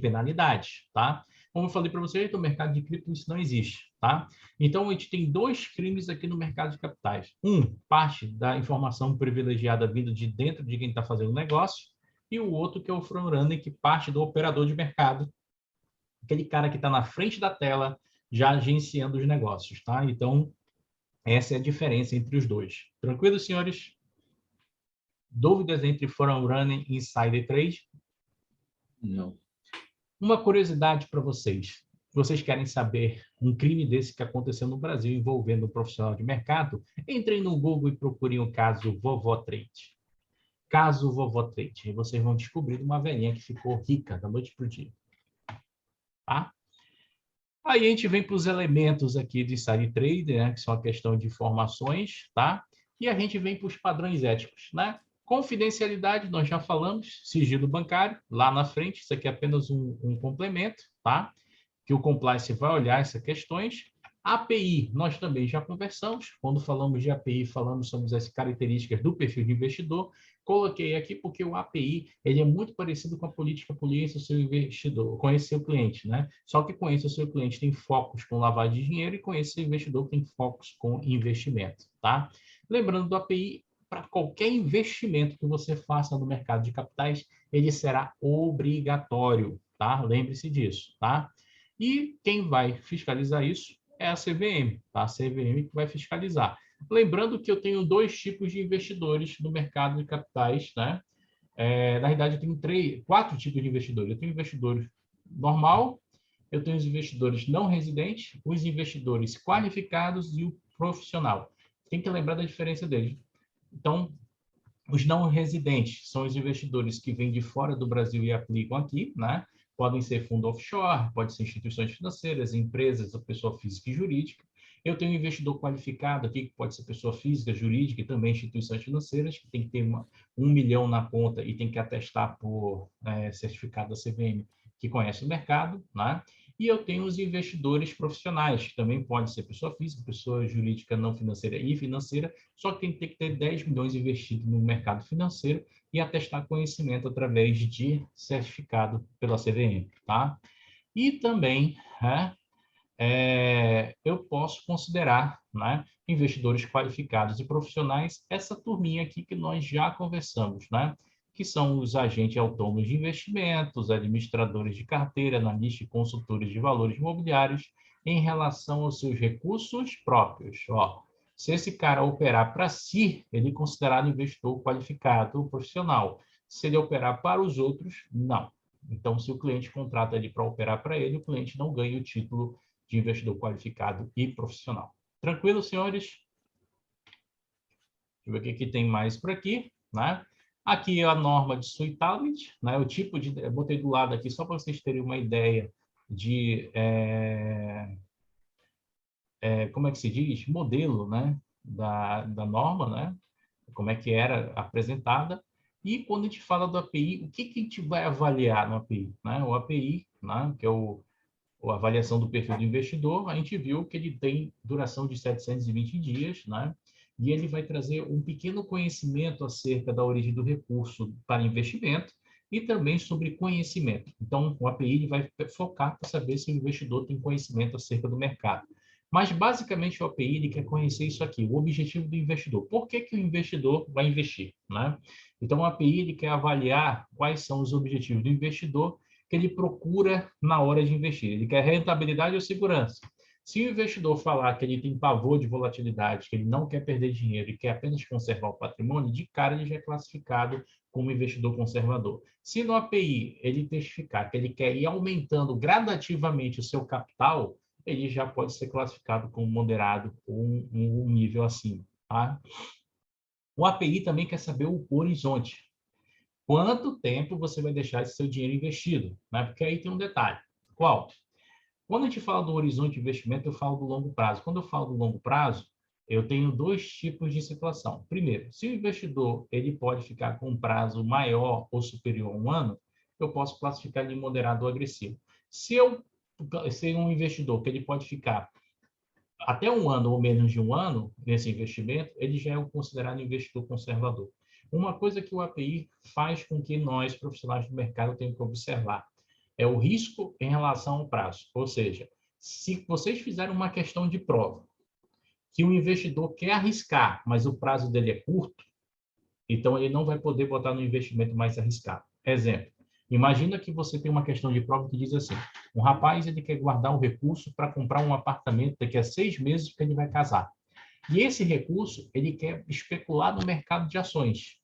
penalidades, tá? Como eu falei para vocês, no mercado de cripto isso não existe, tá? Então, a gente tem 2 crimes aqui no mercado de capitais. Parte da informação privilegiada vindo de dentro de quem está fazendo o negócio, e o outro que é o frontrunner, que parte do operador de mercado, aquele cara que está na frente da tela, já agenciando os negócios, tá? Então, essa é a diferença entre os dois. Tranquilo, senhores? Dúvidas entre frontrunner e insider trade? Não. Uma curiosidade para vocês. Vocês querem saber um crime desse que aconteceu no Brasil envolvendo um profissional de mercado? Entrem no Google e procurem o caso Vovó Trade. Caso Vovó Trade. E vocês vão descobrir uma velhinha que ficou rica da noite para o dia. Tá? Aí a gente vem para os elementos aqui de insider trade, né, que são a questão de informações, tá? E a gente vem para os padrões éticos, né? Confidencialidade, nós já falamos, sigilo bancário, lá na frente, isso aqui é apenas um complemento, tá? Que o compliance vai olhar essas questões. API, nós também já conversamos. Quando falamos de API, falamos sobre as características do perfil de investidor. Coloquei aqui porque o API ele é muito parecido com a política conheça o seu investidor, conhecer o cliente, né? Só que conheça o seu cliente tem focos com lavagem de dinheiro e conhecer o investidor tem focos com investimento, tá? Lembrando do API, para qualquer investimento que você faça no mercado de capitais, ele será obrigatório, tá? Lembre-se disso, tá? E quem vai fiscalizar isso é a CVM, tá? A CVM que vai fiscalizar. Lembrando que eu tenho dois tipos de investidores no mercado de capitais, né? Na realidade, eu tenho quatro tipos de investidores. Eu tenho investidor normal, eu tenho os investidores não residentes, os investidores qualificados e o profissional. Tem que lembrar da diferença deles. Então, os não residentes são os investidores que vêm de fora do Brasil e aplicam aqui, né? Podem ser fundo offshore, pode ser instituições financeiras, empresas, ou pessoa física e jurídica. Eu tenho um investidor qualificado aqui, que pode ser pessoa física, jurídica e também instituições financeiras, que tem que ter 1 milhão na conta e tem que atestar por certificado da CVM que conhece o mercado, né? E eu tenho os investidores profissionais, que também pode ser pessoa física, pessoa jurídica não financeira e financeira, só que tem que ter 10 milhões investidos no mercado financeiro e atestar conhecimento através de certificado pela CVM, tá? E também, eu posso considerar, né, investidores qualificados e profissionais, essa turminha aqui que nós já conversamos, né? Que são os agentes autônomos de investimentos, administradores de carteira, analistas e consultores de valores imobiliários em relação aos seus recursos próprios. Ó, se esse cara operar para si, ele é considerado investidor qualificado ou profissional. Se ele operar para os outros, não. Então, se o cliente contrata ele para operar para ele, o cliente não ganha o título de investidor qualificado e profissional. Tranquilo, senhores? Deixa eu ver o que tem mais por aqui, né? Aqui é a norma de suitability, né? O tipo de... Eu botei do lado aqui só para vocês terem uma ideia de... como é que se diz? Modelo, né? Da norma, né? Como é que era apresentada. E quando a gente fala do API, o que a gente vai avaliar no API? Né? O API, né? Que é a avaliação do perfil do investidor, a gente viu que ele tem duração de 720 dias, né? E ele vai trazer um pequeno conhecimento acerca da origem do recurso para investimento e também sobre conhecimento. Então, o API ele vai focar para saber se o investidor tem conhecimento acerca do mercado. Mas, basicamente, o API ele quer conhecer isso aqui, o objetivo do investidor. Por que o investidor vai investir, né? Então, o API ele quer avaliar quais são os objetivos do investidor que ele procura na hora de investir. Ele quer rentabilidade ou segurança. Se o investidor falar que ele tem pavor de volatilidade, que ele não quer perder dinheiro e quer apenas conservar o patrimônio, de cara ele já é classificado como investidor conservador. Se no API ele testificar que ele quer ir aumentando gradativamente o seu capital, ele já pode ser classificado como moderado ou um nível acima. Tá? O API também quer saber o horizonte. Quanto tempo você vai deixar esse seu dinheiro investido? Né? Porque aí tem um detalhe. Qual? Quando a gente fala do horizonte de investimento, eu falo do longo prazo. Quando eu falo do longo prazo, eu tenho dois tipos de situação. Primeiro, se o investidor ele pode ficar com um prazo maior ou superior a 1 ano, eu posso classificar ele em moderado ou agressivo. Se eu ser um investidor que ele pode ficar até 1 ano ou menos de 1 ano nesse investimento, ele já é considerado investidor conservador. Uma coisa que o API faz com que nós, profissionais do mercado, tenhamos que observar é o risco em relação ao prazo. Ou seja, se vocês fizerem uma questão de prova que o investidor quer arriscar, mas o prazo dele é curto, então ele não vai poder botar no investimento mais arriscado. Exemplo, imagina que você tem uma questão de prova que diz assim, um rapaz ele quer guardar um recurso para comprar um apartamento daqui a 6 meses porque ele vai casar. E esse recurso ele quer especular no mercado de ações.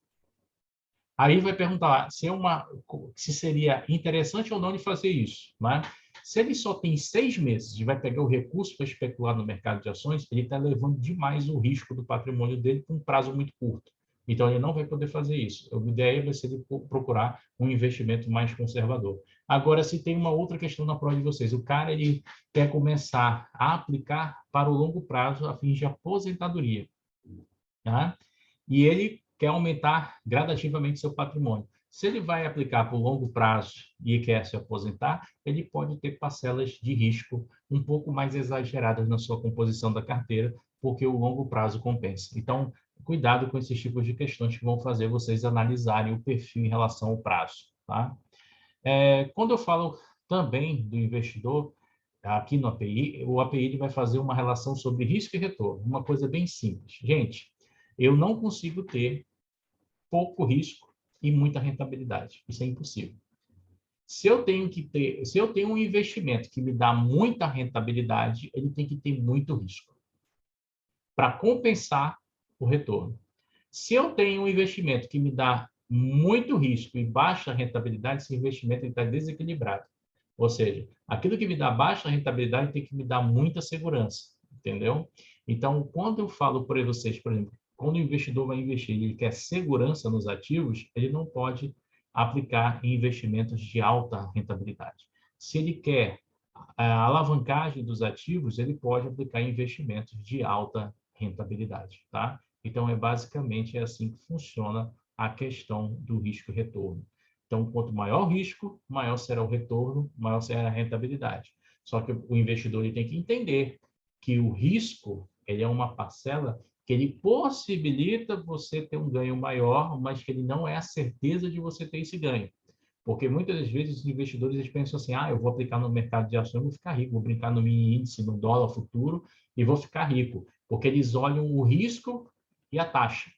Aí vai perguntar se seria interessante ou não de fazer isso, né? Se ele só tem 6 meses e vai pegar o recurso para especular no mercado de ações, ele está levando demais o risco do patrimônio dele com um prazo muito curto. Então, ele não vai poder fazer isso. A ideia vai ser ele procurar um investimento mais conservador. Agora, se tem uma outra questão na prova de vocês, o cara ele quer começar a aplicar para o longo prazo a fim de aposentadoria, tá? E ele quer aumentar gradativamente seu patrimônio. Se ele vai aplicar por longo prazo e quer se aposentar, ele pode ter parcelas de risco um pouco mais exageradas na sua composição da carteira, porque o longo prazo compensa. Então, cuidado com esses tipos de questões que vão fazer vocês analisarem o perfil em relação ao prazo, tá? Quando eu falo também do investidor, aqui no API, o API ele vai fazer uma relação sobre risco e retorno, uma coisa bem simples. Gente, eu não consigo ter pouco risco e muita rentabilidade. Isso é impossível. Se eu tenho um investimento que me dá muita rentabilidade, ele tem que ter muito risco para compensar o retorno. Se eu tenho um investimento que me dá muito risco e baixa rentabilidade, esse investimento está desequilibrado. Ou seja, aquilo que me dá baixa rentabilidade tem que me dar muita segurança, entendeu? Então, quando eu falo para vocês, por exemplo, quando o investidor vai investir e ele quer segurança nos ativos, ele não pode aplicar em investimentos de alta rentabilidade. Se ele quer a alavancagem dos ativos, ele pode aplicar em investimentos de alta rentabilidade, tá? Então, basicamente assim que funciona a questão do risco e retorno. Então, quanto maior o risco, maior será o retorno, maior será a rentabilidade. Só que o investidor ele tem que entender que o risco ele é uma parcela que ele possibilita você ter um ganho maior, mas que ele não é a certeza de você ter esse ganho. Porque muitas das vezes os investidores eles pensam assim, eu vou aplicar no mercado de ações, vou ficar rico, vou brincar no mini índice, no dólar futuro e vou ficar rico. Porque eles olham o risco e a taxa,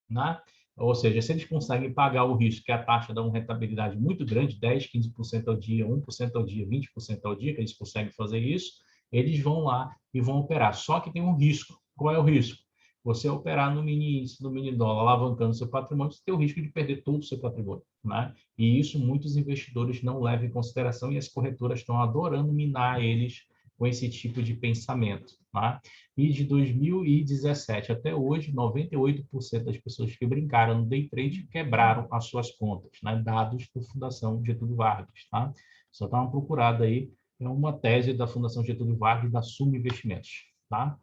né? Ou seja, se eles conseguem pagar o risco, que a taxa dá uma rentabilidade muito grande, 10, 15% ao dia, 1% ao dia, 20% ao dia, que eles conseguem fazer isso, eles vão lá e vão operar. Só que tem um risco. Qual é o risco? Você operar no mini índice, no mini dólar, alavancando seu patrimônio, você tem o risco de perder todo o seu patrimônio, né? E isso muitos investidores não levam em consideração e as corretoras estão adorando minar eles com esse tipo de pensamento, tá? E de 2017 até hoje, 98% das pessoas que brincaram no day trade quebraram as suas contas, né? Dados da Fundação Getúlio Vargas, tá? Só dá uma procurada aí, é uma tese da Fundação Getúlio Vargas da Suma Investimentos, tá?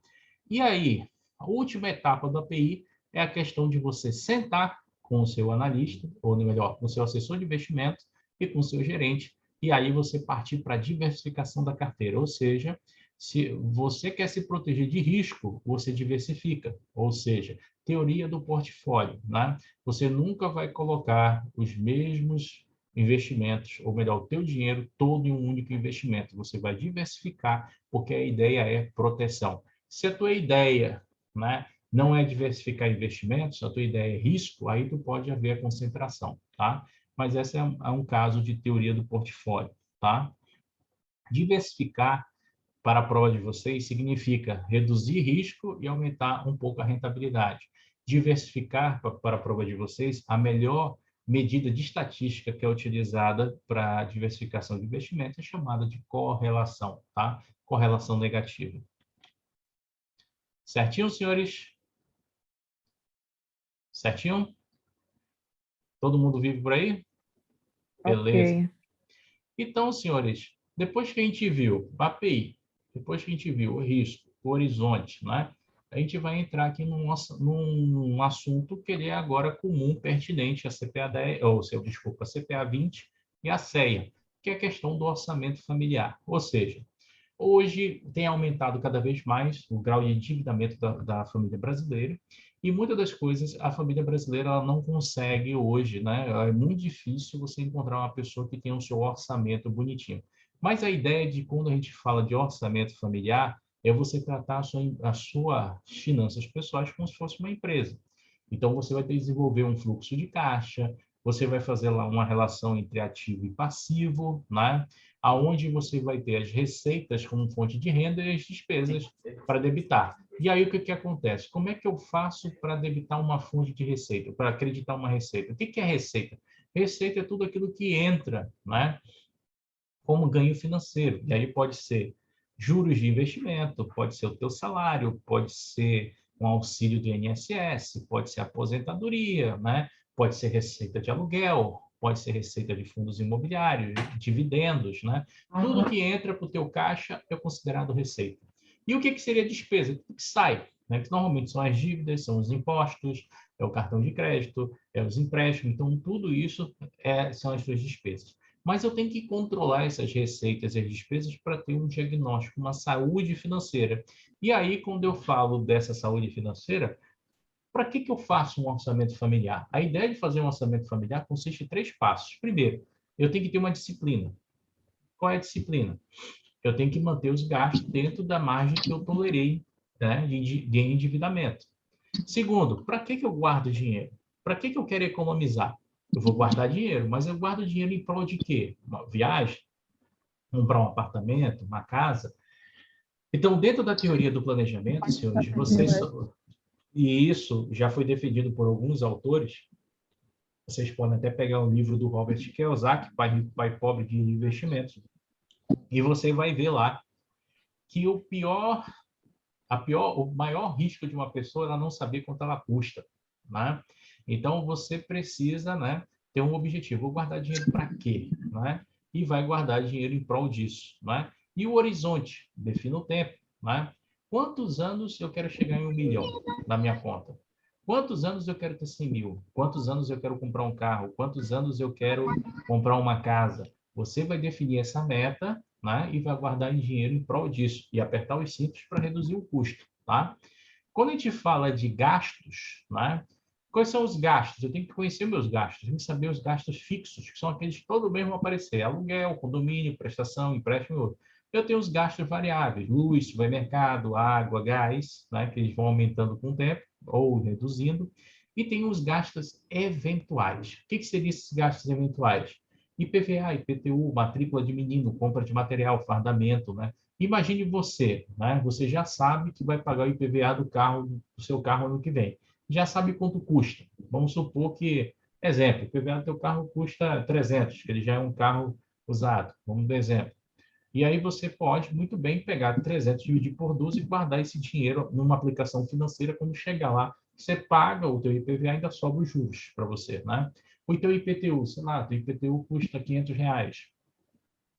E aí, a última etapa da API é a questão de você sentar com o seu analista, ou melhor, com o seu assessor de investimento e com o seu gerente, e aí você partir para a diversificação da carteira, ou seja, se você quer se proteger de risco, você diversifica, ou seja, teoria do portfólio, né? Você nunca vai colocar os mesmos investimentos, ou melhor, o teu dinheiro todo em um único investimento, você vai diversificar, porque a ideia é proteção. Se a tua ideia, né, não é diversificar investimentos, a tua ideia é risco, aí tu pode haver a concentração, tá? Mas esse é um caso de teoria do portfólio, tá? Diversificar, para a prova de vocês, significa reduzir risco e aumentar um pouco a rentabilidade. Diversificar, para a prova de vocês, a melhor medida de estatística que é utilizada para a diversificação de investimentos é chamada de correlação, tá? Correlação negativa. Certinho, senhores? Certinho? Todo mundo vive por aí? Beleza. Ok. Então, senhores, depois que a gente viu o API, depois que a gente viu o risco, o horizonte, né? A gente vai entrar aqui num assunto que ele é agora comum, pertinente a CPA 10, desculpa, a CPA 20 e a CEA, que é a questão do orçamento familiar. Ou seja, hoje tem aumentado cada vez mais o grau de endividamento da família brasileira e muitas das coisas a família brasileira ela não consegue hoje, né? É muito difícil você encontrar uma pessoa que tenha o seu orçamento bonitinho. Mas a ideia de quando a gente fala de orçamento familiar é você tratar as suas finanças pessoais como se fosse uma empresa. Então, você vai ter que desenvolver um fluxo de caixa, você vai fazer lá uma relação entre ativo e passivo, né? Aonde você vai ter as receitas como fonte de renda e as despesas para debitar. E aí, o que acontece? Como é que eu faço para debitar uma fonte de receita, para acreditar uma receita? O que é receita? Receita é tudo aquilo que entra, né? Como ganho financeiro. E aí pode ser juros de investimento, pode ser o teu salário, pode ser um auxílio do INSS, pode ser aposentadoria, né? Pode ser receita de aluguel, pode ser receita de fundos imobiliários, dividendos, né? Tudo que entra para o teu caixa é considerado receita. E o que seria despesa? Tudo que sai. né? Que normalmente são as dívidas, são os impostos, é o cartão de crédito, é os empréstimos. Então, tudo isso são as suas despesas. Mas eu tenho que controlar essas receitas e as despesas para ter um diagnóstico, uma saúde financeira. E aí, quando eu falo dessa saúde financeira, para que eu faço um orçamento familiar? A ideia de fazer um orçamento familiar consiste em 3 passos. Primeiro, eu tenho que ter uma disciplina. Qual é a disciplina? Eu tenho que manter os gastos dentro da margem que eu tolerei, né, de endividamento. Segundo, para que eu guardo dinheiro? Para que eu quero economizar? Eu vou guardar dinheiro, mas eu guardo dinheiro em prol de quê? Uma viagem? Comprar um apartamento? Uma casa? Então, dentro da teoria do planejamento, senhores, e isso já foi defendido por alguns autores, vocês podem até pegar um livro do Robert Kiyosaki, Pai Rico, Pai Pobre de Investimentos, e você vai ver lá que o maior risco de uma pessoa é ela não saber quanto ela custa, né? Então, você precisa, né, ter um objetivo. Vou guardar dinheiro para quê? Né? E vai guardar dinheiro em prol disso. Né? E o horizonte? Defina o tempo. Né? Quantos anos eu quero chegar em 1 milhão na minha conta? Quantos anos eu quero ter 100 mil? Quantos anos eu quero comprar um carro? Quantos anos eu quero comprar uma casa? Você vai definir essa meta, né, e vai guardar dinheiro em prol disso e apertar os cintos para reduzir o custo. Tá? Quando a gente fala de gastos, né, quais são os gastos? Eu tenho que conhecer meus gastos, eu tenho que saber os gastos fixos, que são aqueles que todo mês vão aparecer: aluguel, condomínio, prestação, empréstimo e outro. Eu tenho os gastos variáveis: luz, supermercado, água, gás, né, que eles vão aumentando com o tempo ou reduzindo. E tem os gastos eventuais. O que seriam esses gastos eventuais? IPVA, IPTU, matrícula de menino, compra de material, fardamento, né? Imagine você, né? Você já sabe que vai pagar o IPVA do seu carro ano que vem. Já sabe quanto custa. Vamos supor que, exemplo, o IPVA do teu carro custa 300, que ele já é um carro usado. Vamos dar exemplo. E aí você pode muito bem pegar 300, dividir por 12 e guardar esse dinheiro numa aplicação financeira. Quando chegar lá, você paga o teu IPVA e ainda sobra os juros para você, né? O teu IPTU, sei lá, o teu IPTU custa R$ 500.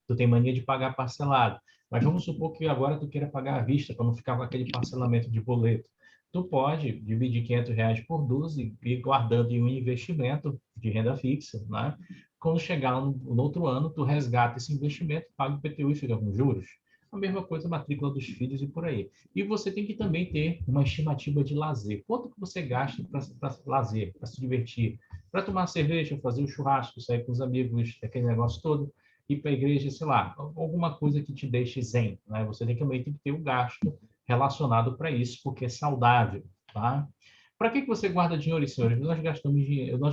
Tu tem mania de pagar parcelado. Mas vamos supor que agora tu queira pagar à vista, para não ficar com aquele parcelamento de boleto. Tu pode dividir R$ 500 por 12 e ir guardando em um investimento de renda fixa, né? Quando chegar no outro ano, tu resgata esse investimento, paga o IPTU e fica com juros. A mesma coisa a matrícula dos filhos e por aí. E você tem que também ter uma estimativa de lazer. Quanto que você gasta para lazer, para se divertir, para tomar cerveja, fazer o churrasco, sair com os amigos, aquele negócio todo, ir para a igreja, sei lá, alguma coisa que te deixe zen, né? Você também tem que ter um gasto relacionado para isso, porque é saudável, tá? Para que você guarda dinheiro, senhores? Nós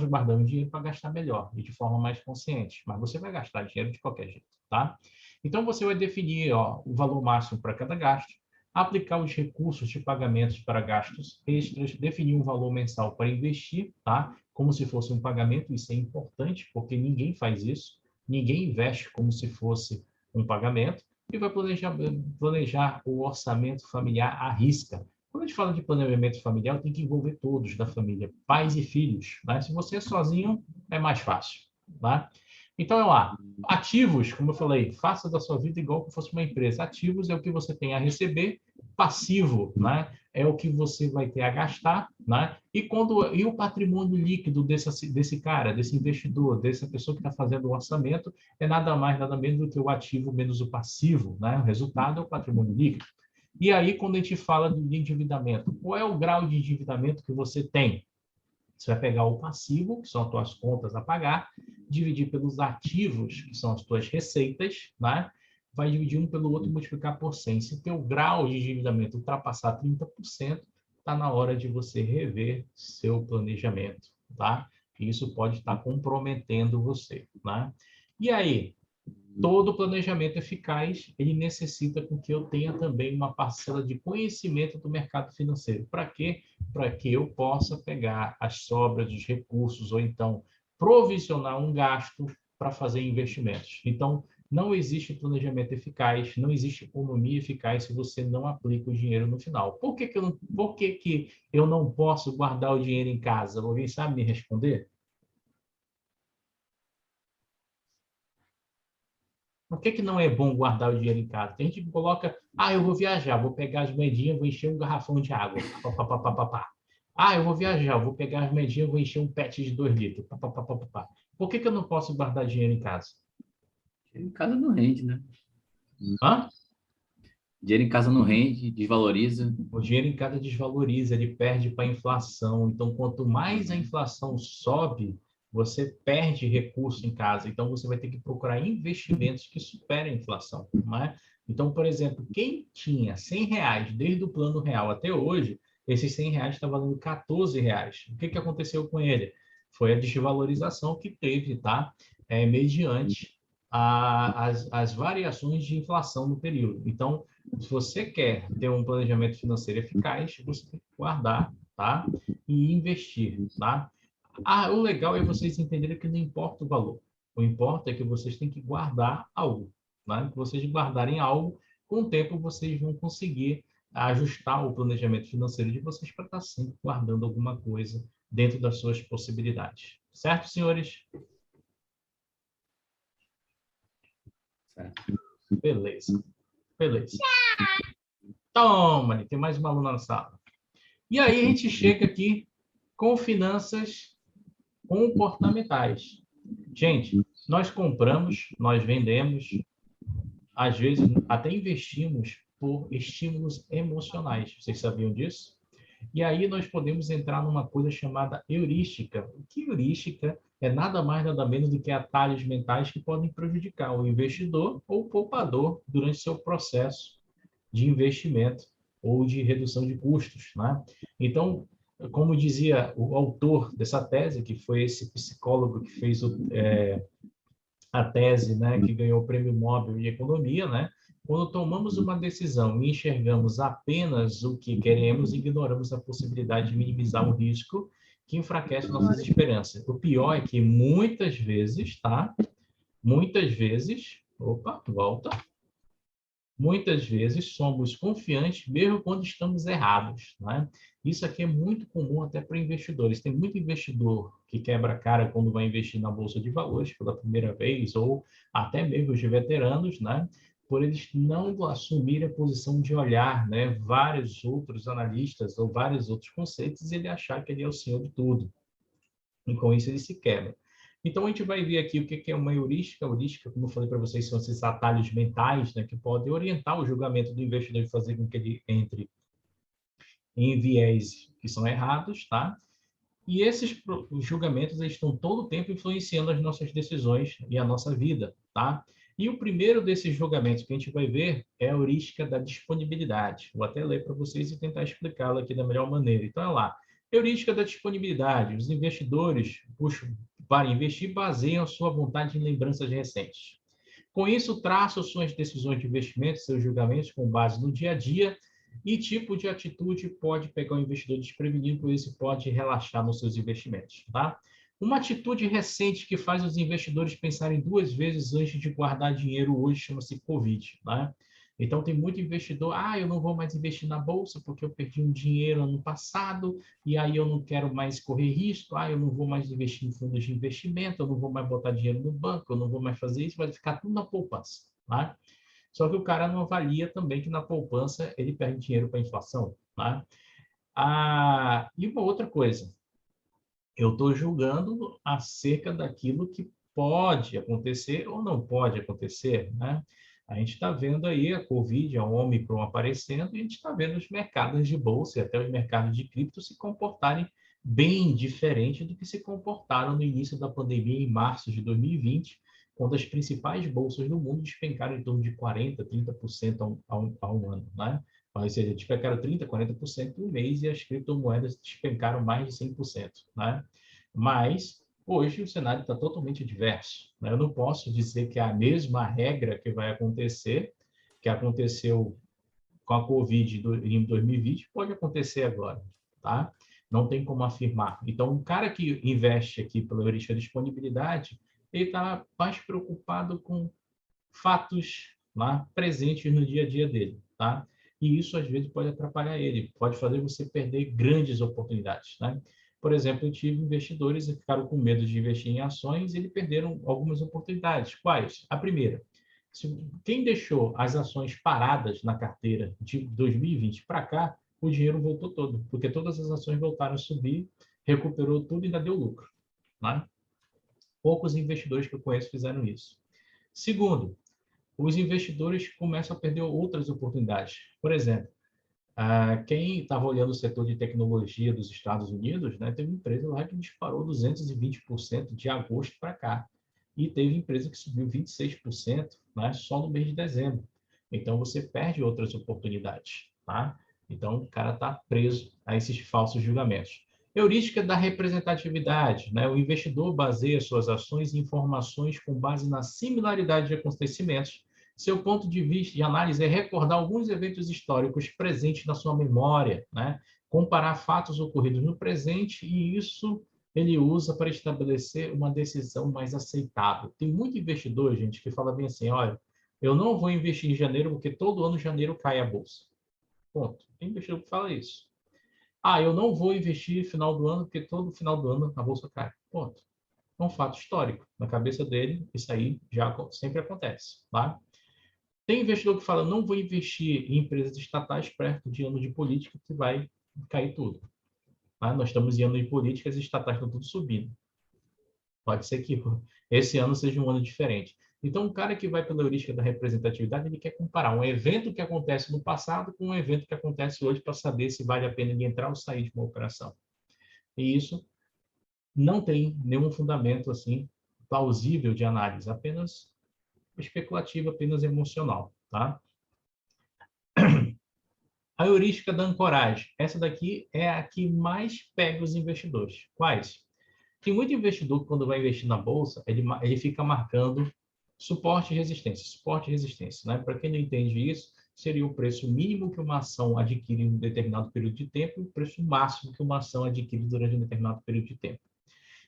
guardamos dinheiro para gastar melhor e de forma mais consciente, mas você vai gastar dinheiro de qualquer jeito, tá? Então, você vai definir, ó, o valor máximo para cada gasto, aplicar os recursos de pagamentos para gastos extras, definir um valor mensal para investir, tá? Como se fosse um pagamento. Isso é importante, porque ninguém faz isso. Ninguém investe como se fosse um pagamento. E vai planejar o orçamento familiar à risca. Quando a gente fala de planejamento familiar, tem que envolver todos da família, pais e filhos. Né? Se você é sozinho, é mais fácil. Tá? Então, é lá. Ativos, como eu falei, faça da sua vida igual que fosse uma empresa. Ativos é o que você tem a receber. Passivo, né, é o que você vai ter a gastar, né? E o patrimônio líquido desse cara, desse investidor, dessa pessoa que está fazendo o orçamento, é nada mais, nada menos do que o ativo menos o passivo, né? O resultado é o patrimônio líquido. E aí, quando a gente fala de endividamento, qual é o grau de endividamento que você tem? Você vai pegar o passivo, que são as tuas contas a pagar, dividir pelos ativos, que são as tuas receitas, né? Vai dividir um pelo outro e multiplicar por 100. Se teu grau de endividamento ultrapassar 30%, está na hora de você rever seu planejamento, tá? Isso pode estar comprometendo você, né? E aí, todo planejamento eficaz, ele necessita com que eu tenha também uma parcela de conhecimento do mercado financeiro. Para quê? Para que eu possa pegar as sobras dos recursos ou então provisionar um gasto para fazer investimentos. Então, não existe planejamento eficaz, não existe economia eficaz se você não aplica o dinheiro no final. Por que eu não posso guardar o dinheiro em casa? Alguém sabe me responder? Por que não é bom guardar o dinheiro em casa? Tem gente que coloca, eu vou viajar, vou pegar as moedinhas, vou encher um garrafão de água. Pá, pá, pá, pá, pá, pá. Eu vou viajar, vou pegar as moedinhas, vou encher um pet de 2 litros. Pá, pá, pá, pá, pá, pá. Por que eu não posso guardar dinheiro em casa? Em casa não rende, né? Hã? Dinheiro em casa não rende, desvaloriza. O dinheiro em casa desvaloriza, ele perde para a inflação. Então, quanto mais a inflação sobe, você perde recurso em casa. Então, você vai ter que procurar investimentos que superem a inflação, não é? Então, por exemplo, quem tinha R$ 100 desde o plano real até hoje, esses R$ 100 está valendo R$ 14. O que aconteceu com ele? Foi a desvalorização que teve, tá? Mediante as variações de inflação no período. Então, se você quer ter um planejamento financeiro eficaz, você tem que guardar, tá? E investir, tá? O legal é vocês entenderem que não importa o valor. O que importa é que vocês têm que guardar algo, né? Que vocês guardarem algo, com o tempo vocês vão conseguir ajustar o planejamento financeiro de vocês para estar sempre guardando alguma coisa dentro das suas possibilidades. Certo, senhores? Certo. Beleza. Beleza. Toma, tem mais uma aluna na sala. E aí a gente chega aqui com finanças comportamentais. Gente, nós compramos, nós vendemos, às vezes até investimos por estímulos emocionais. Vocês sabiam disso? E aí nós podemos entrar numa coisa chamada heurística. O que heurística é nada mais, nada menos do que atalhos mentais que podem prejudicar o investidor ou o poupador durante seu processo de investimento ou de redução de custos, né? Então, como dizia o autor dessa tese, que foi esse psicólogo que fez a tese, né, que ganhou o Prêmio Nobel de Economia, né? Quando tomamos uma decisão e enxergamos apenas o que queremos, ignoramos a possibilidade de minimizar um risco que enfraquece nossas esperanças. O pior é que muitas vezes, tá? Muitas vezes, volta. Muitas vezes somos confiantes mesmo quando estamos errados, né? Isso aqui é muito comum até para investidores. Tem muito investidor que quebra a cara quando vai investir na bolsa de valores pela primeira vez, ou até mesmo os veteranos, né? Por eles não assumirem a posição de olhar, né, vários outros analistas ou vários outros conceitos e ele achar que ele é o senhor de tudo. E com isso ele se quebra. Então, a gente vai ver aqui o que é uma heurística. A heurística, como eu falei para vocês, são esses atalhos mentais, né, que podem orientar o julgamento do investidor e fazer com que ele entre em viés que são errados, tá? E esses julgamentos eles estão todo o tempo influenciando as nossas decisões e a nossa vida, tá? E o primeiro desses julgamentos que a gente vai ver é a heurística da disponibilidade. Vou até ler para vocês e tentar explicá-la aqui da melhor maneira. Então, olha lá. Heurística da disponibilidade. Os investidores, para investir, baseiam sua vontade em lembranças recentes. Com isso, traçam suas decisões de investimento, seus julgamentos com base no dia a dia e tipo de atitude pode pegar o investidor desprevenido, por isso pode relaxar nos seus investimentos, tá? Uma atitude recente que faz os investidores pensarem 2 vezes antes de guardar dinheiro hoje chama-se Covid, né? Então, tem muito investidor, eu não vou mais investir na bolsa porque eu perdi um dinheiro ano passado e aí eu não quero mais correr risco, eu não vou mais investir em fundos de investimento, eu não vou mais botar dinheiro no banco, eu não vou mais fazer isso, vai ficar tudo na poupança, tá? Só que o cara não avalia também que na poupança ele perde dinheiro para a inflação, tá? E uma outra coisa, eu estou julgando acerca daquilo que pode acontecer ou não pode acontecer, né? A gente está vendo aí a Covid, a Omicron aparecendo, e a gente está vendo os mercados de bolsa e até os mercados de cripto se comportarem bem diferente do que se comportaram no início da pandemia, em março de 2020, quando as principais bolsas do mundo despencaram em torno de 40%, 30% a um ano, né? Ou seja, despencaram 30%, 40% em um mês e as criptomoedas despencaram mais de 100%, né? Mas hoje o cenário está totalmente diverso, né? Eu não posso dizer que é a mesma regra que vai acontecer, que aconteceu com a Covid em 2020, pode acontecer agora, tá? Não tem como afirmar. Então, um cara que investe aqui pela heurística de disponibilidade, ele está mais preocupado com fatos lá presentes no dia a dia dele, tá? E isso, às vezes, pode atrapalhar ele, pode fazer você perder grandes oportunidades, né? Por exemplo, eu tive investidores que ficaram com medo de investir em ações e eles perderam algumas oportunidades. Quais? A primeira, Quem deixou as ações paradas na carteira de 2020 para cá, o dinheiro voltou todo, porque todas as ações voltaram a subir, recuperou tudo e ainda deu lucro. Né? Poucos investidores que eu conheço fizeram isso. Segundo, os investidores começam a perder outras oportunidades. Por exemplo, quem estava olhando o setor de tecnologia dos Estados Unidos, né, teve empresa lá que disparou 220% de agosto para cá. E teve empresa que subiu 26%, né, só no mês de dezembro. Então, você perde outras oportunidades. Tá? Então, o cara está preso a esses falsos julgamentos. Heurística da representatividade. Né? O investidor baseia suas ações em informações com base na similaridade de acontecimentos. Seu ponto de vista de análise é recordar alguns eventos históricos presentes na sua memória, né? Comparar fatos ocorridos no presente, e isso ele usa para estabelecer uma decisão mais aceitável. Tem muito investidor, gente, que fala bem assim, olha, eu não vou investir em janeiro porque todo ano janeiro cai a bolsa. Ponto. Tem investidor que fala isso. Eu não vou investir no final do ano porque todo final do ano a bolsa cai. Ponto. É um fato histórico. Na cabeça dele, isso aí já sempre acontece, tá? Tem investidor que fala, não vou investir em empresas estatais perto de ano de política que vai cair tudo. Tá? Nós estamos em ano de política, as estatais estão tudo subindo. Pode ser que esse ano seja um ano diferente. Então, o cara que vai pela heurística da representatividade, ele quer comparar um evento que acontece no passado com um evento que acontece hoje para saber se vale a pena ele entrar ou sair de uma operação. E isso não tem nenhum fundamento assim plausível de análise, apenas especulativo, apenas emocional. Tá? A heurística da ancoragem. Essa daqui é a que mais pega os investidores. Quais? Tem muito investidor que, quando vai investir na bolsa, ele fica marcando suporte e resistência. Suporte e resistência. Né? Para quem não entende isso, seria o preço mínimo que uma ação adquire em um determinado período de tempo e o preço máximo que uma ação adquire durante um determinado período de tempo.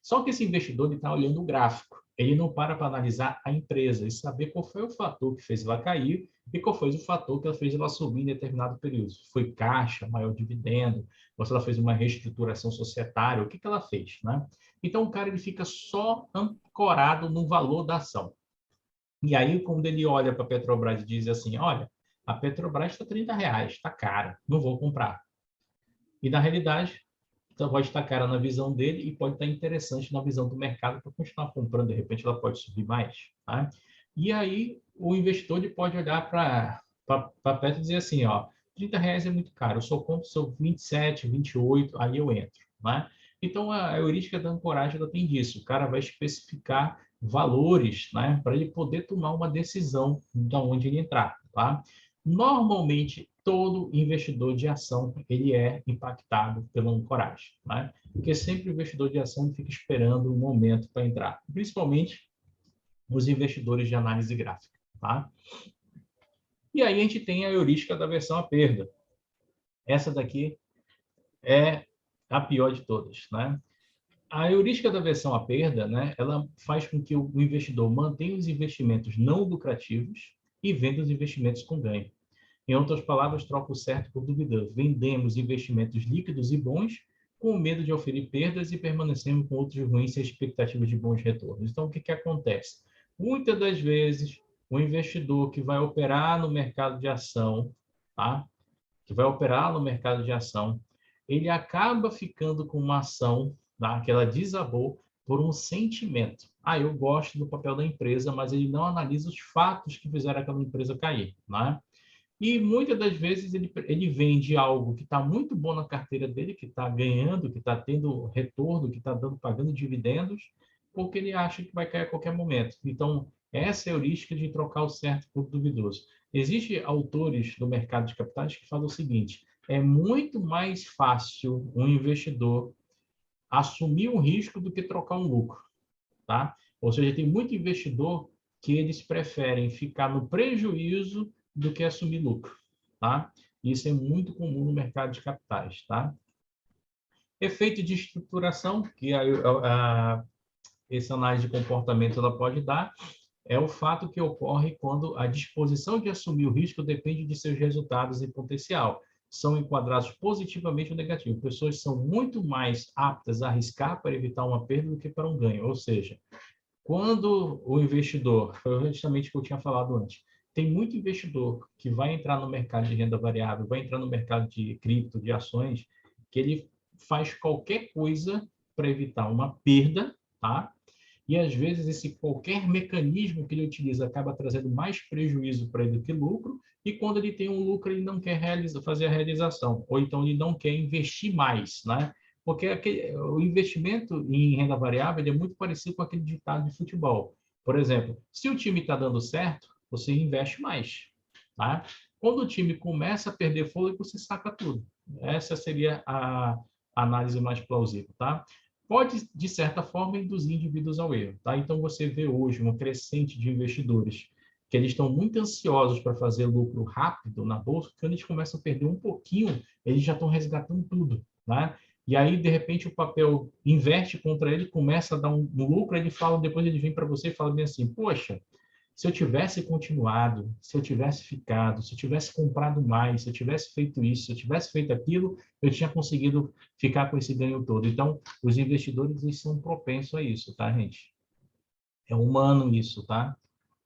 Só que esse investidor está olhando o gráfico. Ele não para analisar a empresa e saber qual foi o fator que fez ela cair e qual foi o fator que ela fez ela subir em determinado período. Foi caixa, maior dividendo, ou se ela fez uma reestruturação societária, o que ela fez, né? Então, o cara ele fica só ancorado no valor da ação. E aí, quando ele olha para a Petrobras e diz assim, olha, a Petrobras está R$30, está cara, não vou comprar. E, na realidade, pode estar cara na visão dele e pode estar interessante na visão do mercado para continuar comprando. De repente, ela pode subir mais. Tá? E aí, o investidor ele pode olhar para Petro e dizer assim, ó, R$30 é muito caro, eu só compro se eu 27, 28, aí eu entro. Né? Então, a heurística da ancoragem ela tem disso. O cara vai especificar valores, né, para ele poder tomar uma decisão de onde ele entrar. Tá? Normalmente, todo investidor de ação ele é impactado pela ancoragem, né? Porque sempre o investidor de ação fica esperando um momento para entrar, principalmente os investidores de análise gráfica, tá? E aí a gente tem a heurística da aversão à perda. Essa daqui é a pior de todas, né? A heurística da aversão à perda, né, ela faz com que o investidor mantenha os investimentos não lucrativos e venda os investimentos com ganho. Em outras palavras, troca o certo por duvidoso. Vendemos investimentos líquidos e bons com medo de oferir perdas e permanecemos com outros ruins sem expectativas de bons retornos. Então, o que acontece? Muitas das vezes, o investidor que vai operar no mercado de ação, tá? Que vai operar no mercado de ação, ele acaba ficando com uma ação, tá? Que ela desabou por um sentimento. Eu gosto do papel da empresa, mas ele não analisa os fatos que fizeram aquela empresa cair, né? E muitas das vezes ele vende algo que está muito bom na carteira dele, que está ganhando, que está tendo retorno, que está pagando dividendos, porque ele acha que vai cair a qualquer momento. Então, essa é a heurística de trocar o certo por duvidoso. Existem autores do mercado de capitais que falam o seguinte, é muito mais fácil um investidor assumir um risco do que trocar um lucro. Tá? Ou seja, tem muito investidor que eles preferem ficar no prejuízo do que assumir lucro, tá? Isso é muito comum no mercado de capitais, tá? Efeito de estruturação, que essa análise de comportamento ela pode dar, é o fato que ocorre quando a disposição de assumir o risco depende de seus resultados e potencial. São enquadrados positivamente ou negativamente. Pessoas são muito mais aptas a arriscar para evitar uma perda do que para um ganho. Ou seja, Quando o investidor, foi justamente o que eu tinha falado antes, tem muito investidor que vai entrar no mercado de renda variável, vai entrar no mercado de cripto, de ações, que ele faz qualquer coisa para evitar uma perda, tá? E às vezes esse qualquer mecanismo que ele utiliza acaba trazendo mais prejuízo para ele do que lucro, e quando ele tem um lucro ele não quer fazer a realização, ou então ele não quer investir mais, né? Porque o investimento em renda variável ele é muito parecido com aquele ditado de futebol. Por exemplo, se o time está dando certo, você investe mais, tá? Quando o time começa a perder fôlego, você saca tudo. Essa seria a análise mais plausível, tá? Pode, de certa forma, induzir indivíduos ao erro, tá? Então, você vê hoje uma crescente de investidores que eles estão muito ansiosos para fazer lucro rápido na bolsa, quando eles começam a perder um pouquinho, eles já estão resgatando tudo, né? E aí, de repente, o papel inverte contra ele, começa a dar um lucro, ele fala, depois ele vem para você e fala bem assim, poxa, se eu tivesse continuado, se eu tivesse ficado, se eu tivesse comprado mais, se eu tivesse feito isso, se eu tivesse feito aquilo, eu tinha conseguido ficar com esse ganho todo. Então, os investidores eles são propensos a isso, tá, gente? É humano isso, tá?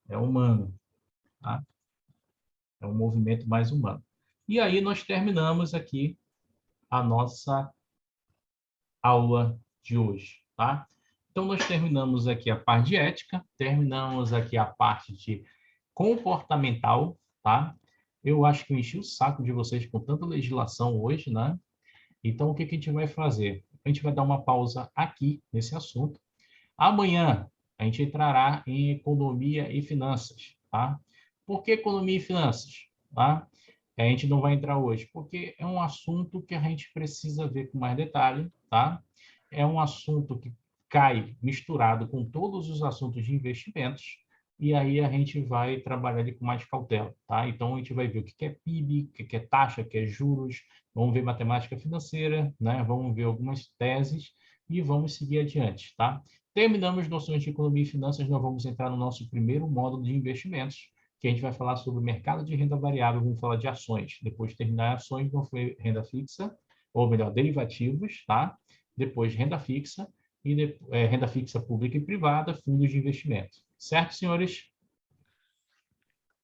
É humano, tá? É um movimento mais humano. E aí nós terminamos aqui a nossa aula de hoje, tá? Então, nós terminamos aqui a parte de ética, terminamos aqui a parte de comportamental, tá? Eu acho que eu enchi o saco de vocês com tanta legislação hoje, né? Então, o que a gente vai fazer? A gente vai dar uma pausa aqui nesse assunto. Amanhã, a gente entrará em economia e finanças, tá? Por que economia e finanças, tá? A gente não vai entrar hoje, porque é um assunto que a gente precisa ver com mais detalhe, tá? É um assunto que cai misturado com todos os assuntos de investimentos, e aí a gente vai trabalhar ele com mais cautela, tá? Então, a gente vai ver o que é PIB, o que é taxa, o que é juros, vamos ver matemática financeira, né? Vamos ver algumas teses e vamos seguir adiante, tá? Terminamos noções de economia e finanças, nós vamos entrar no nosso primeiro módulo de investimentos, que a gente vai falar sobre o mercado de renda variável, vamos falar de ações. Depois de terminar ações, vamos ver renda fixa, ou melhor, derivativos, tá? Depois renda fixa, e renda fixa pública e privada, fundos de investimento. Certo, senhores?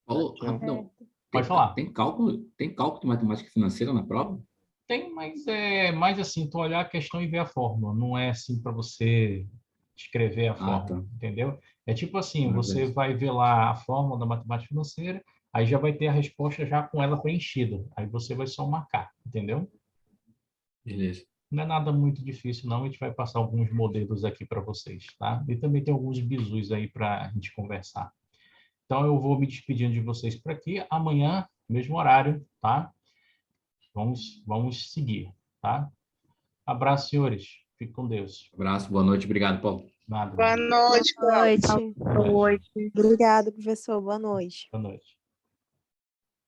Paulo, rapidão. Pode falar. Tem cálculo de matemática financeira na prova? Tem, mas é mais assim, tu olhar a questão e ver a fórmula. Não é assim para você escrever a fórmula, tá. entendeu? É tipo assim, você Beleza. vai ver lá a fórmula da matemática financeira, aí já vai ter a resposta já com ela preenchida. Aí você vai só marcar, entendeu? Beleza. Não é nada muito difícil, não. A gente vai passar alguns modelos aqui para vocês, tá? E também tem alguns bizus aí para a gente conversar. Então, eu vou me despedindo de vocês por aqui. Amanhã, mesmo horário, tá? Vamos seguir, tá? Abraço, senhores. Fique com Deus. Abraço, boa noite, obrigado, Paulo. Nada. Boa noite, Boa noite. Boa noite. Obrigada, professor. Boa noite. Boa noite.